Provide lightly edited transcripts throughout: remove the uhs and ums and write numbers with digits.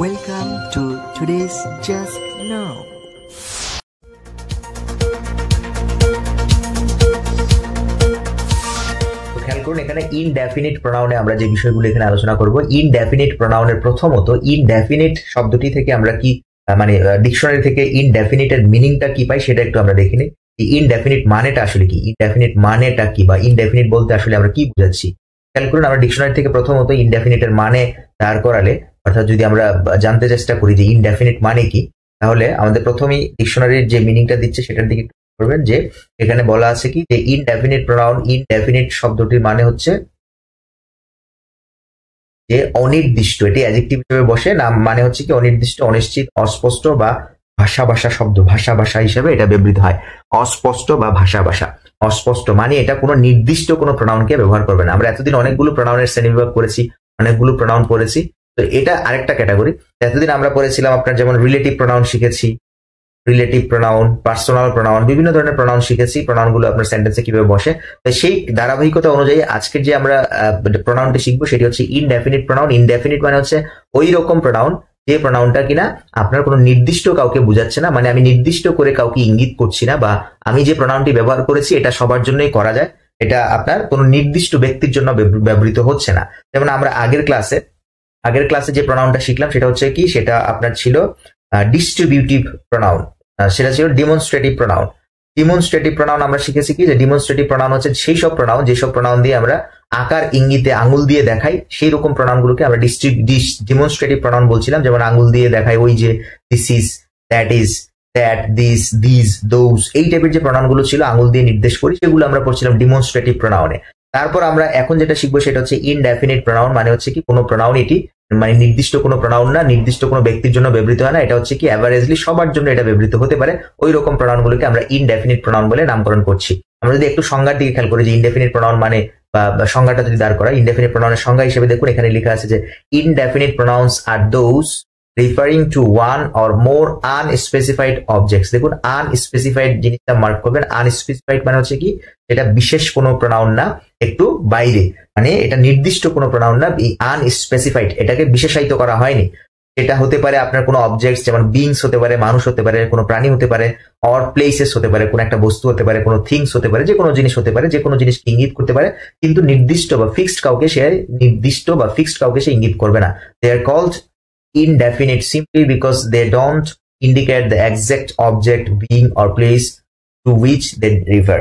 Welcome to today's Just Now. খেয়াল করুন এখানে ইনডেফিনিট প্রোনাউনে আমরা যে বিষয়গুলো এখানে আলোচনা করব। ইনডেফিনিট প্রোনাউনের প্রথমত ইনডেফিনিট শব্দটি থেকে আমরা কি মানে ডিকশনারি থেকে ইনডেফিনিটের মিনিংটা কি পাই সেটা একটু আমরা দেখে নিই। ইনডেফিনিট মানেটা আসলে কি, ইনডেফিনিট মানেটা কি বা ইনডেফিনিট বলতে আসলে আমরা কি বুঝাচ্ছি। খেয়াল করুন আমরা ডিকশনারি থেকে প্রথমত ইনডেফিনিটের মানে দাঁড় করালে, অর্থাৎ যদি আমরা জানতে চেষ্টা করি যে ইনডেফিনিট মানে কি, তাহলে আমাদের প্রথমেই ডিকশনারির যে মিনিংটা দিচ্ছে সেটার দিকে করবেন। যে এখানে বলা আছে কি যে ইনডেফিনিট প্রোনাউন, ইনডেফিনিট শব্দটির মানে হচ্ছে যে অনির্দিষ্ট, এটি অ্যাডজেক্টিভ হিসেবে বসে, নাম মানে হচ্ছে কি অনির্দিষ্ট, অনিশ্চিত, অস্পষ্ট বা ভাষা শব্দ, ভাষা হিসেবে এটা ব্যবহৃত হয়। অস্পষ্ট বা ভাষা অস্পষ্ট মানে এটা কোনো নির্দিষ্ট কোনো প্রোনাউনকে ব্যবহার করবে না। আমরা এতদিন অনেকগুলো প্রোনাউনের শ্রেণীবিভাগ করেছি, অনেকগুলো প্রোনাউন পড়েছি, তো এটা আরেকটা ক্যাটাগরি। এতদিন আমরা পড়েছিলাম আপনার যেমন রিলেটিভ প্রোনাউন শিখেছি, রিলেটিভ প্রোনাউন, পার্সোনাল প্রোনাউন, বিভিন্ন ধরনের প্রোনাউন শিখেছি, প্রোনাউনগুলো আপনার সেন্টেন্সে কিভাবে বসে। তো সেই ধারাবাহিকতা অনুযায়ী আজকের যে আমরা প্রোনাউনটি শিখবো সেটি হচ্ছে ইনডেফিনিট প্রোনাউন। ইনডেফিনিট মানে হচ্ছে ওই রকম প্রোনাউন যে প্রোনাউনটা কিনা আপনার কোনো নির্দিষ্ট কাউকে বোঝাচ্ছে না, মানে আমি নির্দিষ্ট করে কাউকে ইঙ্গিত করছি না, বা আমি যে প্রোনাউনটি ব্যবহার করেছি এটা সবার জন্যই করা যায়, এটা আপনার কোনো নির্দিষ্ট ব্যক্তির জন্য ব্যবহৃত হচ্ছে না। যেমন আমরা আগের ক্লাসে যে প্রোনাউনটা শিখলাম সেটা হচ্ছে কি, সেটা আপনার ছিল ডিস্ট্রিবিউটিভ প্রোনাউন, সেটা ছিল ডিমনস্ট্রেটিভ প্রোনাউন। ডিমনস্ট্রেটিভ প্রোনাউন আমরা শিখেছি কি যে ডিমনস্ট্রেটিভ প্রোনাউন হচ্ছে সেই সব প্রোনাউন যেসব প্রোনাউন দিয়ে আমরা আকার ইঙ্গিতে আঙুল দিয়ে দেখাই, সেই রকম প্রোনাউনগুলোকে আমরা ডিমনস্ট্রেটিভ প্রোনাউন বলছিলাম। যেমন আঙুল দিয়ে দেখাই ওই যে this is, that is, that, this, these, those, এই টাইপের যে প্রোনাউনগুলো ছিল আঙুল দিয়ে নির্দেশ করি, সেগুলো আমরা পড়ছিলাম ডিমনস্ট্রেটিভ প্রোনাউনে। তারপর আমরা এখন যেটা শিখবো সেটা হচ্ছে ইনডেফিনিট প্রোনাউন, মানে হচ্ছে কি কোনো প্রোনাউন এটি মানে নির্দিষ্ট কোনো প্রোনাউন না, নির্দিষ্ট কোনো ব্যক্তির জন্য ব্যবহৃত হয় না, এটা হচ্ছে কি এভারেজলি সবার জন্য এটা ব্যবহৃত হতে পারে, ওই রকম প্রোনাউনগুলোকে আমরা ইনডেফিনিট প্রোনাউন বলে নামকরণ করছি। আমরা যদি একটু সংজ্ঞার দিকে খেয়াল করি যে ইনডেফিনিট প্রোনাউন মানে বা সংজ্ঞাটা যদি দাঁড় করা, ইনডেফিনিট প্রোনাউনের সংজ্ঞা হিসেবে দেখুন এখানে লেখা আছে যে indefinite pronouns are those referring to one or more unspecified objects. দেখুন আনস্পেসিফাইড জিনিসটা মার্ক করবেন। আনস্পেসিফাইড মানে হচ্ছে কি এটা বিশেষ কোনো প্রোনাউন না, একটু বাইরে, মানে এটা নির্দিষ্ট কোনো প্রোনাউন না। এই আনস্পেসিফাইড এটাকে বিশেষায়িত করা হয়নি। এটা হতে পারে আপনার কোনো অবজেক্টস, যেমন বিংস হতে পারে, মানুষ হতে পারে, কোনো প্রাণী হতে পারে, অর প্লেসেস হতে পারে, কোনো একটা বস্তু হতে পারে, কোনো থিংস হতে পারে, যে কোনো জিনিস হতে পারে, যে কোনো জিনিস ইঙ্গিত করতে পারে, কিন্তু নির্দিষ্ট বা ফিক্সড কাউকে সে ইঙ্গিত করবে না। They are called indefinite simply because they don't indicate the exact object, being or place to which they refer.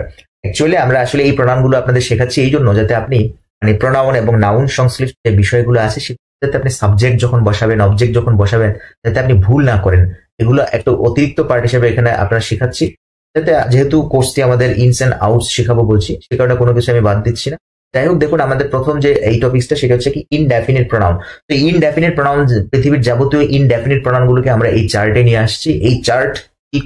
Actually আমরা আসলে এই প্রোনাউনগুলো আপনাদের শেখাচ্ছি এই জন্য যাতে আপনি মানে প্রোনাউন এবং নাউন সংশ্লিষ্ট যে বিষয়গুলো আছে যাতে আপনি সাবজেক্ট যখন বসাবেন, অবজেক্ট যখন বসাবেন, যাতে আপনি ভুল না করেন। এগুলো একটা অতিরিক্ত পার্ট হিসেবে এখানে আপনারা শেখাচ্ছি, যাতে যেহেতু কোর্সটি আমাদের ইনস এন্ড আউটস শেখাবো বলছি, সে কারণে কোনো কিছু আমি বাদ দিচ্ছি না। যাই হোক, দেখুন আমাদের প্রথম যে এই টপিকটা সেটা হচ্ছে কি ইনডেফিনিট প্রোনাউন। তো ইনডেফিনিট প্রোনাউন, পৃথিবীর যাবতীয় ইনডেফিনিট প্রোনাউন গুলোকে আমরা এই চার্টে নিয়ে আসছি। এই চার্ট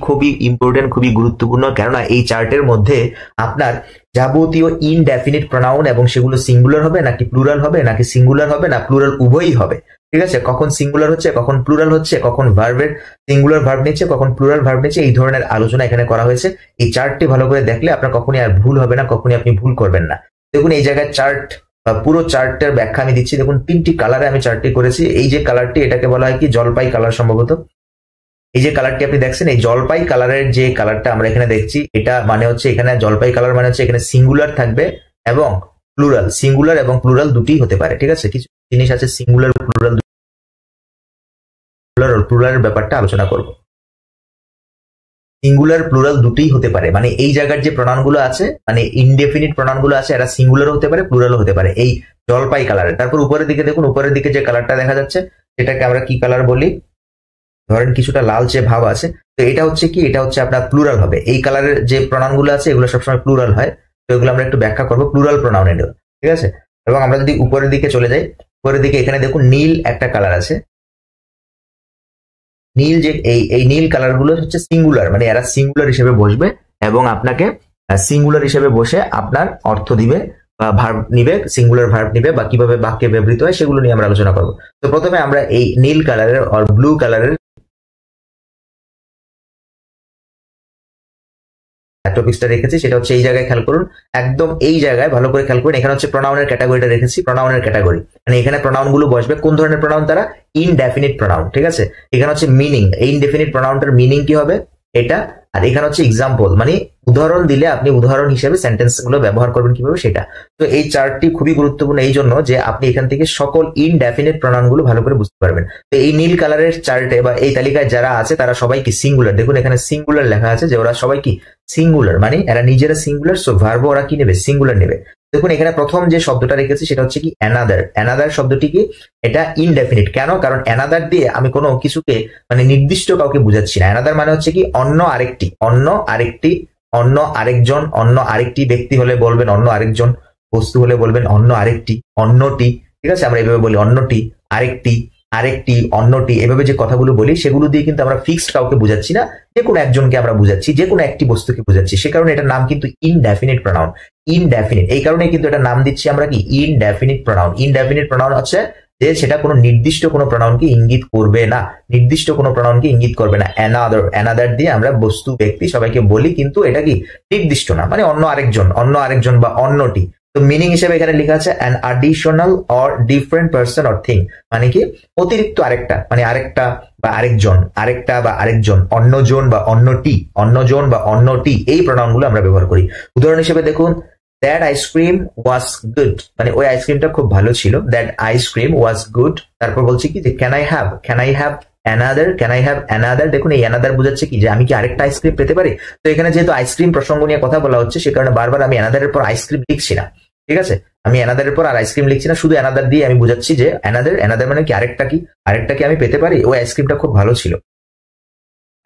খুবই ইম্পর্টেন্ট, খুবই গুরুত্বপূর্ণ, কেননা এই চার্টের মধ্যে আপনার যাবতীয় ইনডেফিনিট প্রোনাউন এবং সেগুলো সিঙ্গুলার হবে নাকি প্লুরাল হবে, নাকি সিঙ্গুলার হবে না প্লুরাল উভয়ই হবে, ঠিক আছে, কখন সিঙ্গুলার হচ্ছে, কখন প্লুরাল হচ্ছে, কখন ভার্বের সিঙ্গুলার ভার্ব নিচ্ছে, কখন প্লুরাল ভার্ব নিচ্ছে, এই ধরনের আলোচনা এখানে করা হয়েছে। এই চার্টটি ভালো করে দেখলে আপনার কখনই আর ভুল হবে না, কখনই আপনি ভুল করবেন না। দেখুন এই জায়গায় চার্ট বা পুরো চার্টের ব্যাখ্যা আমি দিচ্ছি। দেখুন 3টি কালারে আমি চার্টটি করেছি। এই যে কালারটি, এটাকে বলা হয় কি জলপাই কালার সম্ভবত। এই যে কালারটি আপনি দেখছেন, এই জলপাই কালারের যে কালারটা আমরা এখানে দেখছি, এটা মানে হচ্ছে এখানে জলপাই কালার মানে হচ্ছে এখানে সিঙ্গুলার থাকবে এবং প্লুরাল, সিঙ্গুলার এবং প্লুরাল দুটি হতে পারে, ঠিক আছে। কিছু জিনিস আছে সিঙ্গুলার প্লুরালের ব্যাপারটা আলোচনা করব। সিঙ্গুলার প্লুরাল দুটোই হতে পারে, মানে এই জায়গার যে প্রোনাউনগুলো আছে, মানে ইনডেফিনিট প্রোনাউনগুলো আছে, এরা সিঙ্গুলারও হতে পারে প্লুরালও হতে পারে এই জলপাই কালারের। তারপর উপরের দিকে দেখুন, উপরের দিকে যে কালারটা দেখা যাচ্ছে সেটাকে আমরা কি কালার বলি, ধরেন কিছুটা লালচে ভাব আছে, তো এটা হচ্ছে কি, এটা হচ্ছে আপনার প্লুরাল হবে। এই কালারের যে প্রোনাউনগুলো আছে এগুলো সবসময় প্লুরাল হয়, তো এগুলো আমরা একটু ব্যাখ্যা করবো প্লুরাল প্রোনাউন এর, ঠিক আছে। এবং আমরা যদি উপরের দিকে চলে যাই, উপরের দিকে এখানে দেখুন নীল একটা কালার আছে। নীল যে এই নীল কালার গুলো হচ্ছে সিঙ্গুলার, মানে এরা সিঙ্গুলার হিসেবে বসবে এবং আপনাকে সিঙ্গুলার হিসেবে বসে আপনার অর্থ দিবে বা ভার্ব নিবে, সিঙ্গুলার ভার্ব নিবে বা কিভাবে বাক্যে ব্যবহৃত হয় সেগুলো নিয়ে আমরা আলোচনা করব। তো প্রথমে আমরা এই নীল কালারের আর ব্লু কালারের টপিকসটা রেখেছি সেটা হচ্ছে এই জায়গায় খেয়াল করুন, একদম এই জায়গায় ভালো করে খেয়াল করুন। এখানে হচ্ছে প্রোনাউনের ক্যাটাগরিটা রেখেছি, প্রোনাউনের ক্যাটাগরি মানে এখানে প্রোনাউন গুলো বসবে কোন ধরনের প্রোনাউন, তারা ইনডেফিনিট প্রোনাউন, ঠিক আছে। এখানে হচ্ছে মিনিং, এই ইনডেফিনিট প্রোনাউনটার মিনিং কি হবে এটা, আর এখানে হচ্ছে এক্সাম্পল মানে উদাহরণ দিলে আপনি উদাহরণ হিসেবে সেন্টেন্স গুলো ব্যবহার করবেন কিভাবে সেটা। তো এই চার্টটি খুবই গুরুত্বপূর্ণ এই জন্য যে আপনি এখান থেকে সকল ইনডেফিনিট প্রোনাউন গুলো ভালো করে বুঝতে পারবেন। তো এই নীল কালারের চার্টে বা এই তালিকায় যারা আছে তারা সবাই কি সিঙ্গুলার, দেখুন এখানে সিঙ্গুলার লেখা আছে যে ওরা সবাই কি সিঙ্গুলার, মানে এরা নিজেরা সিঙ্গুলার, সো ভার্ব ওরা কি নেবে, সিঙ্গুলার নেবে। দেখুন এখানে প্রথম যে শব্দটা রেখেছি সেটা হচ্ছে কি অ্যানাদার। অ্যানাদার শব্দটি কি, এটা ইনডেফিনিট। কেন, কারণ অ্যানাদার দিয়ে আমি কোনো কিছুকে মানে নির্দিষ্ট কাউকে বুঝাচ্ছি না। অ্যানাদার মানে হচ্ছে কি অন্য আরেকটি, অন্য আরেকটি, অন্য আরেকজন, অন্য আরেকটি ব্যক্তি হলে বলবেন অন্য আরেকজন, বস্তু হলে বলবেন অন্য আরেকটি, অন্যটি, ঠিক আছে। আমরা এভাবে বলি অন্যটি, আরেকটি, আরেকটি, অন্যটি, এভাবে যে কথাগুলো বলি সেগুলো দিয়ে কিন্তু আমরা ফিক্সড কাউকে বুঝাচ্ছি না, যে কোনো একজনকে আমরা বুঝাচ্ছি, যে কোনো একটি বস্তুকে বুঝাচ্ছি। সে কারণে এটার নাম কিন্তু ইনডেফিনিট প্রোনাউন। ইনডেফিনিট এই কারণে কিন্তু এটা নাম দিচ্ছি আমরা কি ইনডেফিনিট প্রোনাউন। ইনডেফিনিট প্রোনাউন হচ্ছে যে সেটা কোনো নির্দিষ্ট কোনো প্রোনাউনকে ইঙ্গিত করবে না, নির্দিষ্ট কোনো প্রোনাউনকে ইঙ্গিত করবে না। অ্যানাদার, অ্যানাদার দিয়ে আমরা বস্তু ব্যক্তি সবাইকে বলি, কিন্তু এটা কি নির্দিষ্ট না, মানে অন্য আরেকজন, অন্য আরেকজন বা অন্যটি। তো মিনিং হিসেবে এখানে লেখা আছে an additional or different person or thing, মানে কি অতিরিক্ত আরেকটা, মানে আরেকটা বা আরেকজন, আরেকটা বা আরেকজন, অন্যজন বা অন্যটি, অন্যজন বা অন্যটি, এই প্রোনাউন গুলো আমরা ব্যবহার করি। উদাহরণ হিসেবে দেখুন দ্যাট আইসক্রিম ওয়াজ গুড, মানে ওই আইসক্রিমটা খুব ভালো ছিল। দ্যাট আইসক্রিম ওয়াজ গুড, তারপর বলছি কি যে can I have, can I have another, can I have another. দেখুন এই অ্যানাদার বোঝাচ্ছে কি যে আমি কি আরেকটা আইসক্রিম পেতে পারি। তো এখানে যেহেতু আইসক্রিম প্রসঙ্গ নিয়ে কথা বলা হচ্ছে সে কারণে বারবার আমি অ্যানাদারের পর আইসক্রিম লিখছি না, ঠিক আছে। আমি অ্যানাদারের পর আর আইসক্রিম লিখছি না, শুধু অ্যানাদার দিয়ে আমি বুঝাচ্ছি যে অ্যানাদার, অ্যানাদার মানে কি আরেকটা, কি আরেকটা কি আমি পেতে পারি, ওই আইসক্রিমটা খুব ভালো ছিল।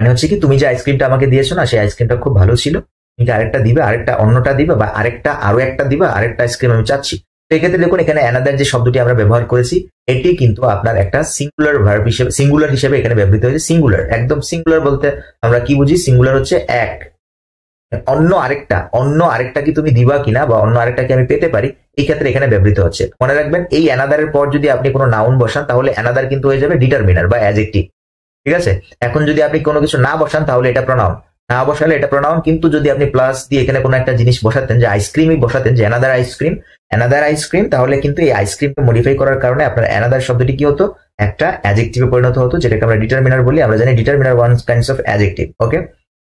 মানে হচ্ছে কি তুমি যে আইসক্রিমটা আমাকে দিয়েছো না সেই আইসক্রিমটা খুব ভালো ছিল, তুমি কি আরেকটা দিবে, আরেকটা অন্যটা দিবে, বা আরেকটা আরো একটা দিবা, আরেকটা আইসক্রিম আমি চাচ্ছি। তো এক্ষেত্রে দেখুন এখানে অ্যানাদার যে শব্দটি আমরা ব্যবহার করেছি এটি কিন্তু আপনার একটা সিঙ্গুলার ভার্ব হিসেবে, সিঙ্গুলার হিসেবে এখানে ব্যবহৃত হয়েছে। সিঙ্গুলার, একদম সিঙ্গুলার বলতে আমরা কি বুঝি, সিঙ্গুলার হচ্ছে এক, অন্য আরেকটা, অন্য আরেকটা কি তুমি দিবা কিনা বা অন্য আরেকটা কি আমি পেতে পারি, এই ক্ষেত্রে এখানে ব্যবহৃত হচ্ছে। মনে রাখবেন এই অ্যানাদারের পর যদি আপনি কোনো নাউন বসান তাহলে অ্যানাদার কিন্তু হয়ে যাবে ডিটারমিনার বা অ্যাডজেক্টিভ, ঠিক আছে। এখন যদি আপনি কোনো কিছু না বসান তাহলে এটা প্রোনাউন, না বসালে এটা প্রোনাউন। কিন্তু যদি আপনি প্লাস দিয়ে এখানে কোনো একটা জিনিস বসাতেন, যে আইসক্রিমই বসাতেন, যে অ্যানাদার আইসক্রিম, অ্যানাদার আইসক্রিম, তাহলে কিন্তু এই আইসক্রিমকে মডিফাই করার কারণে আপনার অ্যানাদার শব্দটি কি হতো, একটা অ্যাডজেক্টিভে পরিণত হতো, যেটাকে আমরা ডিটারমিনার বলি। আমরা জানি determiner one kinds of adjective, okay.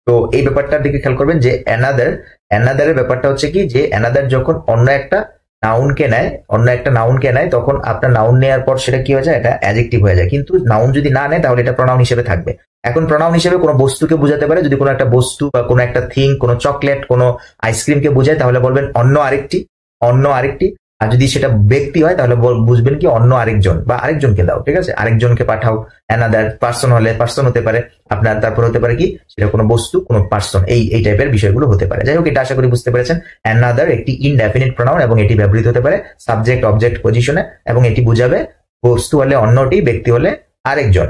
তো এই ব্যাপারটার দিকে খেয়াল করবেন যে অ্যানাদার, অ্যানাদারের ব্যাপারটা হচ্ছে কি যে অ্যানাদার যখন অন্য একটা নাউনকে নেয়, অন্য একটা নাউনকে নেয়, তখন আপনার নাউন নেওয়ার পর সেটা কি হয়ে যায়, এটা অ্যাডজেক্টিভ হয়ে যায়। কিন্তু নাউন যদি না নেয় তাহলে এটা প্রোনাউন হিসেবে থাকবে। এখন প্রোনাউন হিসেবে কোনো বস্তুকে বোঝাতে পারে, যদি কোনো একটা বস্তু বা কোনো একটা থিং, কোনো চকলেট, কোনো আইসক্রিমকে বোঝায় তাহলে বলবেন অন্য আরেকটি, অন্য আরেকটি। আর যদি সেটা ব্যক্তি হয় তাহলে বুঝবেন কি অন্য আরেকজন বা আরেকজনকে দাও, ঠিক আছে, আরেকজনকে পাঠাও। অ্যানাদার পার্সন হলে পার্সন হতে পারে আপনার, তারপর হতে পারে কি সেটা কোনো বস্তু, কোনো পার্সন, এই টাইপের বিষয়গুলো হতে পারে। যাই হোক এটা আশা করি বুঝতে পেরেছেন। অ্যানাদার একটি ইনডেফিনিট প্রোনাউন এবং এটি ব্যবহৃত হতে পারে সাবজেক্ট অবজেক্ট পজিশনে, এবং এটি বুঝাবে বস্তু হলে অন্যটি, ব্যক্তি হলে আরেকজন।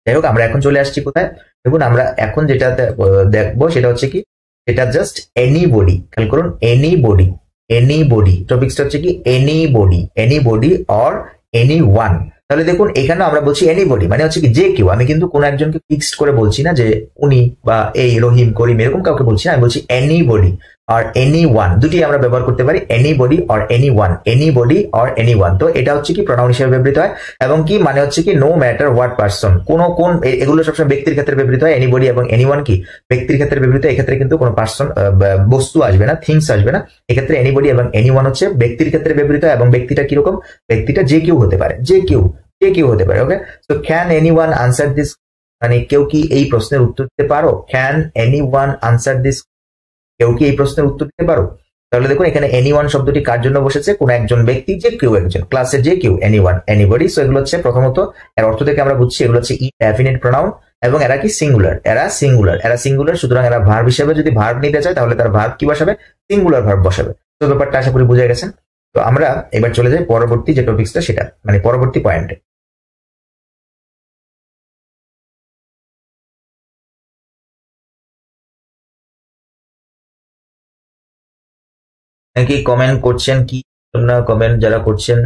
যাই হোক আমরা এখন চলে আসছি কোথায়, দেখুন আমরা এখন যেটা দেখবো সেটা হচ্ছে কি, এটা জাস্ট এনিবডি। খেয়াল করুন এনিবডি, এনিবডি টপিকসটা হচ্ছে কি এনিবডি, এনিবডি অর এনিওয়ান। তাহলে দেখুন এখানে আমরা বলছি এনিবডি মানে হচ্ছে কি যে কেউ, আমি কিন্তু কোনো একজনকে ফিক্সড করে বলছি না যে উনি বা এই রহিম করিম এরকম কাউকে বলছি না, আমি বলছি এনিবডি আর এনিওয়ান, দুটি আমরা ব্যবহার করতে পারি, anybody or anyone, anybody or anyone. তো এটা হচ্ছে কি প্রোনাউন হিসেবে ব্যবহৃত হয়, এবং কি মানে হচ্ছে কি নো ম্যাটার হোয়াট পারসন, কোন এগুলো সবসময় ব্যক্তির ক্ষেত্রে ব্যবহৃত হয়। এনিবডি এবং এনিওয়ান কি ব্যক্তির ক্ষেত্রে ব্যবহৃত, এক্ষেত্রে কিন্তু কোনো পার্সন বস্তু আসবে না, থিংস আসবে না। এক্ষেত্রে এনিবডি এবং এনিওয়ান হচ্ছে ব্যক্তির ক্ষেত্রে ব্যবহৃত, এবং ব্যক্তিটা কিরকম, ব্যক্তিটা যে কেউ হতে পারে, যে কেউ, যে কেউ হতে পারে, okay. So can anyone answer this, মানে কেউ কি এই প্রশ্নের উত্তর দিতে পারো, ক্যান এনিওয়ান আনসার দিস, কেউ কি এই প্রশ্নের উত্তর দিতে পারো। তাহলে দেখুন এখানে এনিওয়ান শব্দটি কার জন্য বসেছে, কোন একজন ব্যক্তি, যে কেউ একজন, ক্লাসের যে কেউ, এনিওয়ান, এনিবডি। সো এগুলো হচ্ছে প্রথমত এর অর্থ থেকে আমরা বুঝছি এগুলো হচ্ছে ইনডেফিনিট প্রোনাউন, এবং এরা কি সিঙ্গুলার, এরা সিঙ্গুলার, এরা সিঙ্গুলার। সুতরাং এরা ভার্ব হিসেবে যদি ভার্ব নিতে চায় তাহলে তার ভার্ব কি বসাবে, সিঙ্গুলার ভার্ব বসাবে। তো ব্যাপারটা আশা করি বুঝে গেছেন। তো আমরা এবার চলে যাই পরবর্তী যে টপিকসটা, সেটা মানে পরবর্তী পয়েন্টে। নাকি কমেন্ট করছেন, কি কমেন্ট যারা করছেন,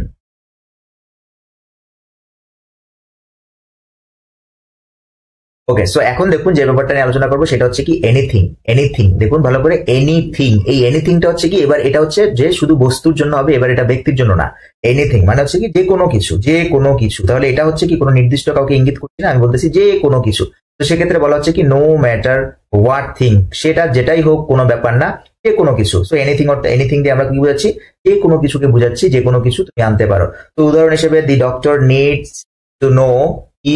ওকে, সো এখন দেখুন যে ব্যাপারটা নিয়ে আলোচনা করবো সেটা হচ্ছে কি এনিথিং। এনিথিং দেখুন ভালো করে, এনিথিং। এই এনিথিংটা হচ্ছে কি, এবার এটা হচ্ছে যে শুধু বস্তুর জন্য হবে, এবার এটা ব্যক্তির জন্য না। এনিথিং মানে হচ্ছে কি যে কোনো কিছু, যে কোনো কিছু। তাহলে এটা হচ্ছে কি কোনো নির্দিষ্ট কাউকে ইঙ্গিত করছি না, আমি বলতেছি যে কোনো কিছু। তো সেক্ষেত্রে বলা হচ্ছে কি নো ম্যাটার হোয়াট থিং, সেটা যেটাই হোক কোনো ব্যাপার না, যে কোনো কিছু। সো এনিথিং অর্থাৎ এনিথিং দিয়ে আমরা কি বুঝাচ্ছি, যে কোনো কিছুকে বুঝাচ্ছি, যে কোনো কিছু তুমি আনতে পারো। তো উদাহরণ হিসেবে the doctor needs to know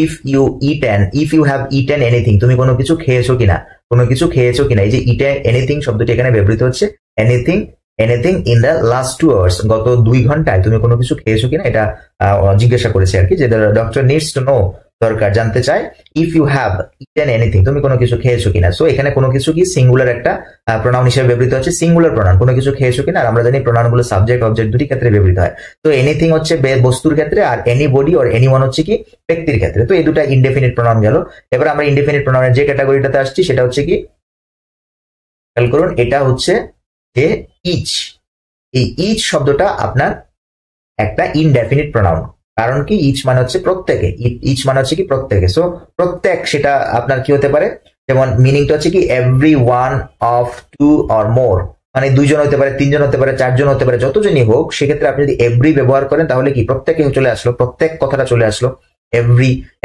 if you have eaten anything, তুমি কোনো কিছু খেয়েছো কিনা, কোনো কিছু খেয়েছো কিনা। এই যে ইটেন এনিথিং শব্দটি এখানে ব্যবহৃত হচ্ছে। Anything anything in the last 2 hours, গত 2 ঘন্টায় তুমি কোনো কিছু খেয়েছো কিনা, এটা জিজ্ঞাসা করেছে আর কি, যে ডক্টর নিডস টু নো, দরকার জানতে চায়, if you have eaten anything, তুমি কোনো কিছু খেয়েছো কিনা। সো এখানে কোনো কিছু কি সিঙ্গুলার একটা প্রোনাউন হিসেবে ব্যবহৃত হচ্ছে, সিঙ্গুলার প্রোনাউন, কোনো কিছু খেয়েছো কিনা। আর আমরা জানি প্রোনাউন গুলো সাবজেক্ট অবজেক্ট দুটি ক্ষেত্রে ব্যবহৃত হয়। তো এনিথিং হচ্ছে বস্তুর ক্ষেত্রে, আর এনিবডি অর এনিওয়ান হচ্ছে কি ব্যক্তির ক্ষেত্রে। তো এই দুটা ইনডেফিনিট প্রোনাউন গেল। এবার আমরা ইনডেফিনিট প্রোনাউনের যে ক্যাটাগরিটাতে আসছি সেটা হচ্ছে কি, খেয়াল করুন, এটা হচ্ছে যে ইচ। এই ইচ শব্দটা আপনার একটা ইনডেফিনিট প্রোনাউন। কারণ কি, ইচ মানে হচ্ছে প্রত্যেকে, ইচ মানে হচ্ছে কি প্রত্যেকে। সো প্রত্যেক সেটা আপনার কি হতে পারে, যেমন মিনিংটা হচ্ছে কি every one of 2 or more, মানে 2 জন হতে পারে, 3 জন হতে পারে, 4 জন হতে পারে, যতজনই হোক। সেক্ষেত্রে আপনি যদি এভরি ব্যবহার করেন তাহলে কি প্রত্যেকে চলে আসলো, প্রত্যেক কথাটা চলে আসলো।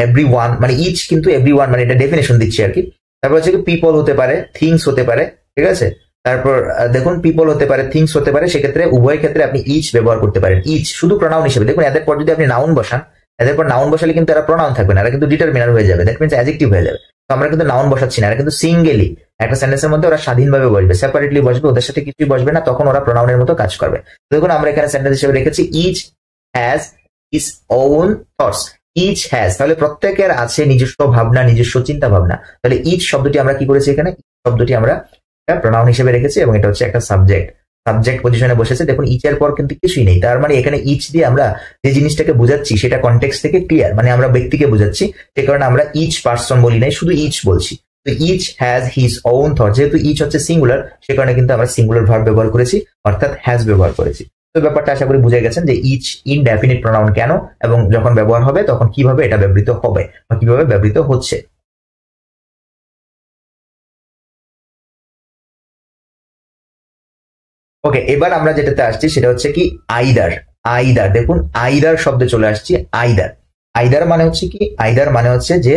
এভরি ওয়ান মানে ইচ, কিন্তু এভরি ওয়ান মানে এটা ডেফিনেশন দিচ্ছি আর কি। তারপর হচ্ছে কি পিপল হতে পারে, থিংস হতে পারে, ঠিক আছে। তারপর দেখুন পিপল হতে পারে, থিংস হতে পারে, সেক্ষেত্রে উভয় ক্ষেত্রে আপনি ইচ ব্যবহার করতে পারেন। ইচ শুধু প্রোনাউন হিসেবে। দেখুন এদের পর যদি আপনি নাউন বসান, এদের পর নাউন বসালে কিন্তু এরা প্রোনাউন থাকবে না, এরা কিন্তু ডিটারমিনার হয়ে যাবে, দ্যাট মিনস অ্যাডজেক্টিভ হয়ে যাবে। তো আমরা কিন্তু নাউন বসাচ্ছি না, এরা কিন্তু সিঙ্গেলি একটা সেন্টেন্সের মধ্যে ওরা স্বাধীনভাবে বসবে, সেপারেটলি বসবে, ওদের সাথে কিছুই বসবে না, তখন ওরা প্রোনাউনের মতো কাজ করবে। দেখুন আমরা এখানে সেন্টেন্স হিসেবে রেখেছি each has his own thoughts. Each has, তাহলে প্রত্যেকের আছে নিজস্ব ভাবনা, নিজস্ব চিন্তা ভাবনা। তাহলে ইচ শব্দটি আমরা কি করেছি, এখানে শব্দটি আমরা প্রোনাউন হিসেবে রেখেছি, এবং এটা হচ্ছে একটা সাবজেক্ট পজিশনে বসেছে। দেখুন ইচ এর পর কিন্তু কিছুই নেই, তার মানে এখানে ইচ দিয়ে আমরা যে জিনিসটাকে বুঝাচ্ছি সেটা কনটেক্সট থেকে ক্লিয়ার, মানে আমরা ব্যক্তিকে বুঝাচ্ছি, সে কারণে আমরা ইচ পার্সন বলি নাই, শুধু ইচ বলছি। তো each has his own thought, যেহেতু ইচ হচ্ছে সিঙ্গুলার, সে কারণে কিন্তু আমরা সিঙ্গুলার ভার্ব ব্যবহার করেছি, অর্থাৎ হ্যাজ ব্যবহার করেছি। তো ব্যাপারটা আশা করি বুঝে গেছেন যে ইচ ইনডেফিনিট প্রোনাউন কেন, এবং যখন ব্যবহার হবে তখন কিভাবে এটা ব্যবহৃত হবে বা কিভাবে ব্যবহৃত হচ্ছে। ওকে, এবার আমরা যেটাতে আসছি সেটা হচ্ছে কি আইদার। আইদার দেখুন, আইদার শব্দে চলে আসছি। আইদার, আইদার মানে হচ্ছে কি, আইদার মানে হচ্ছে যে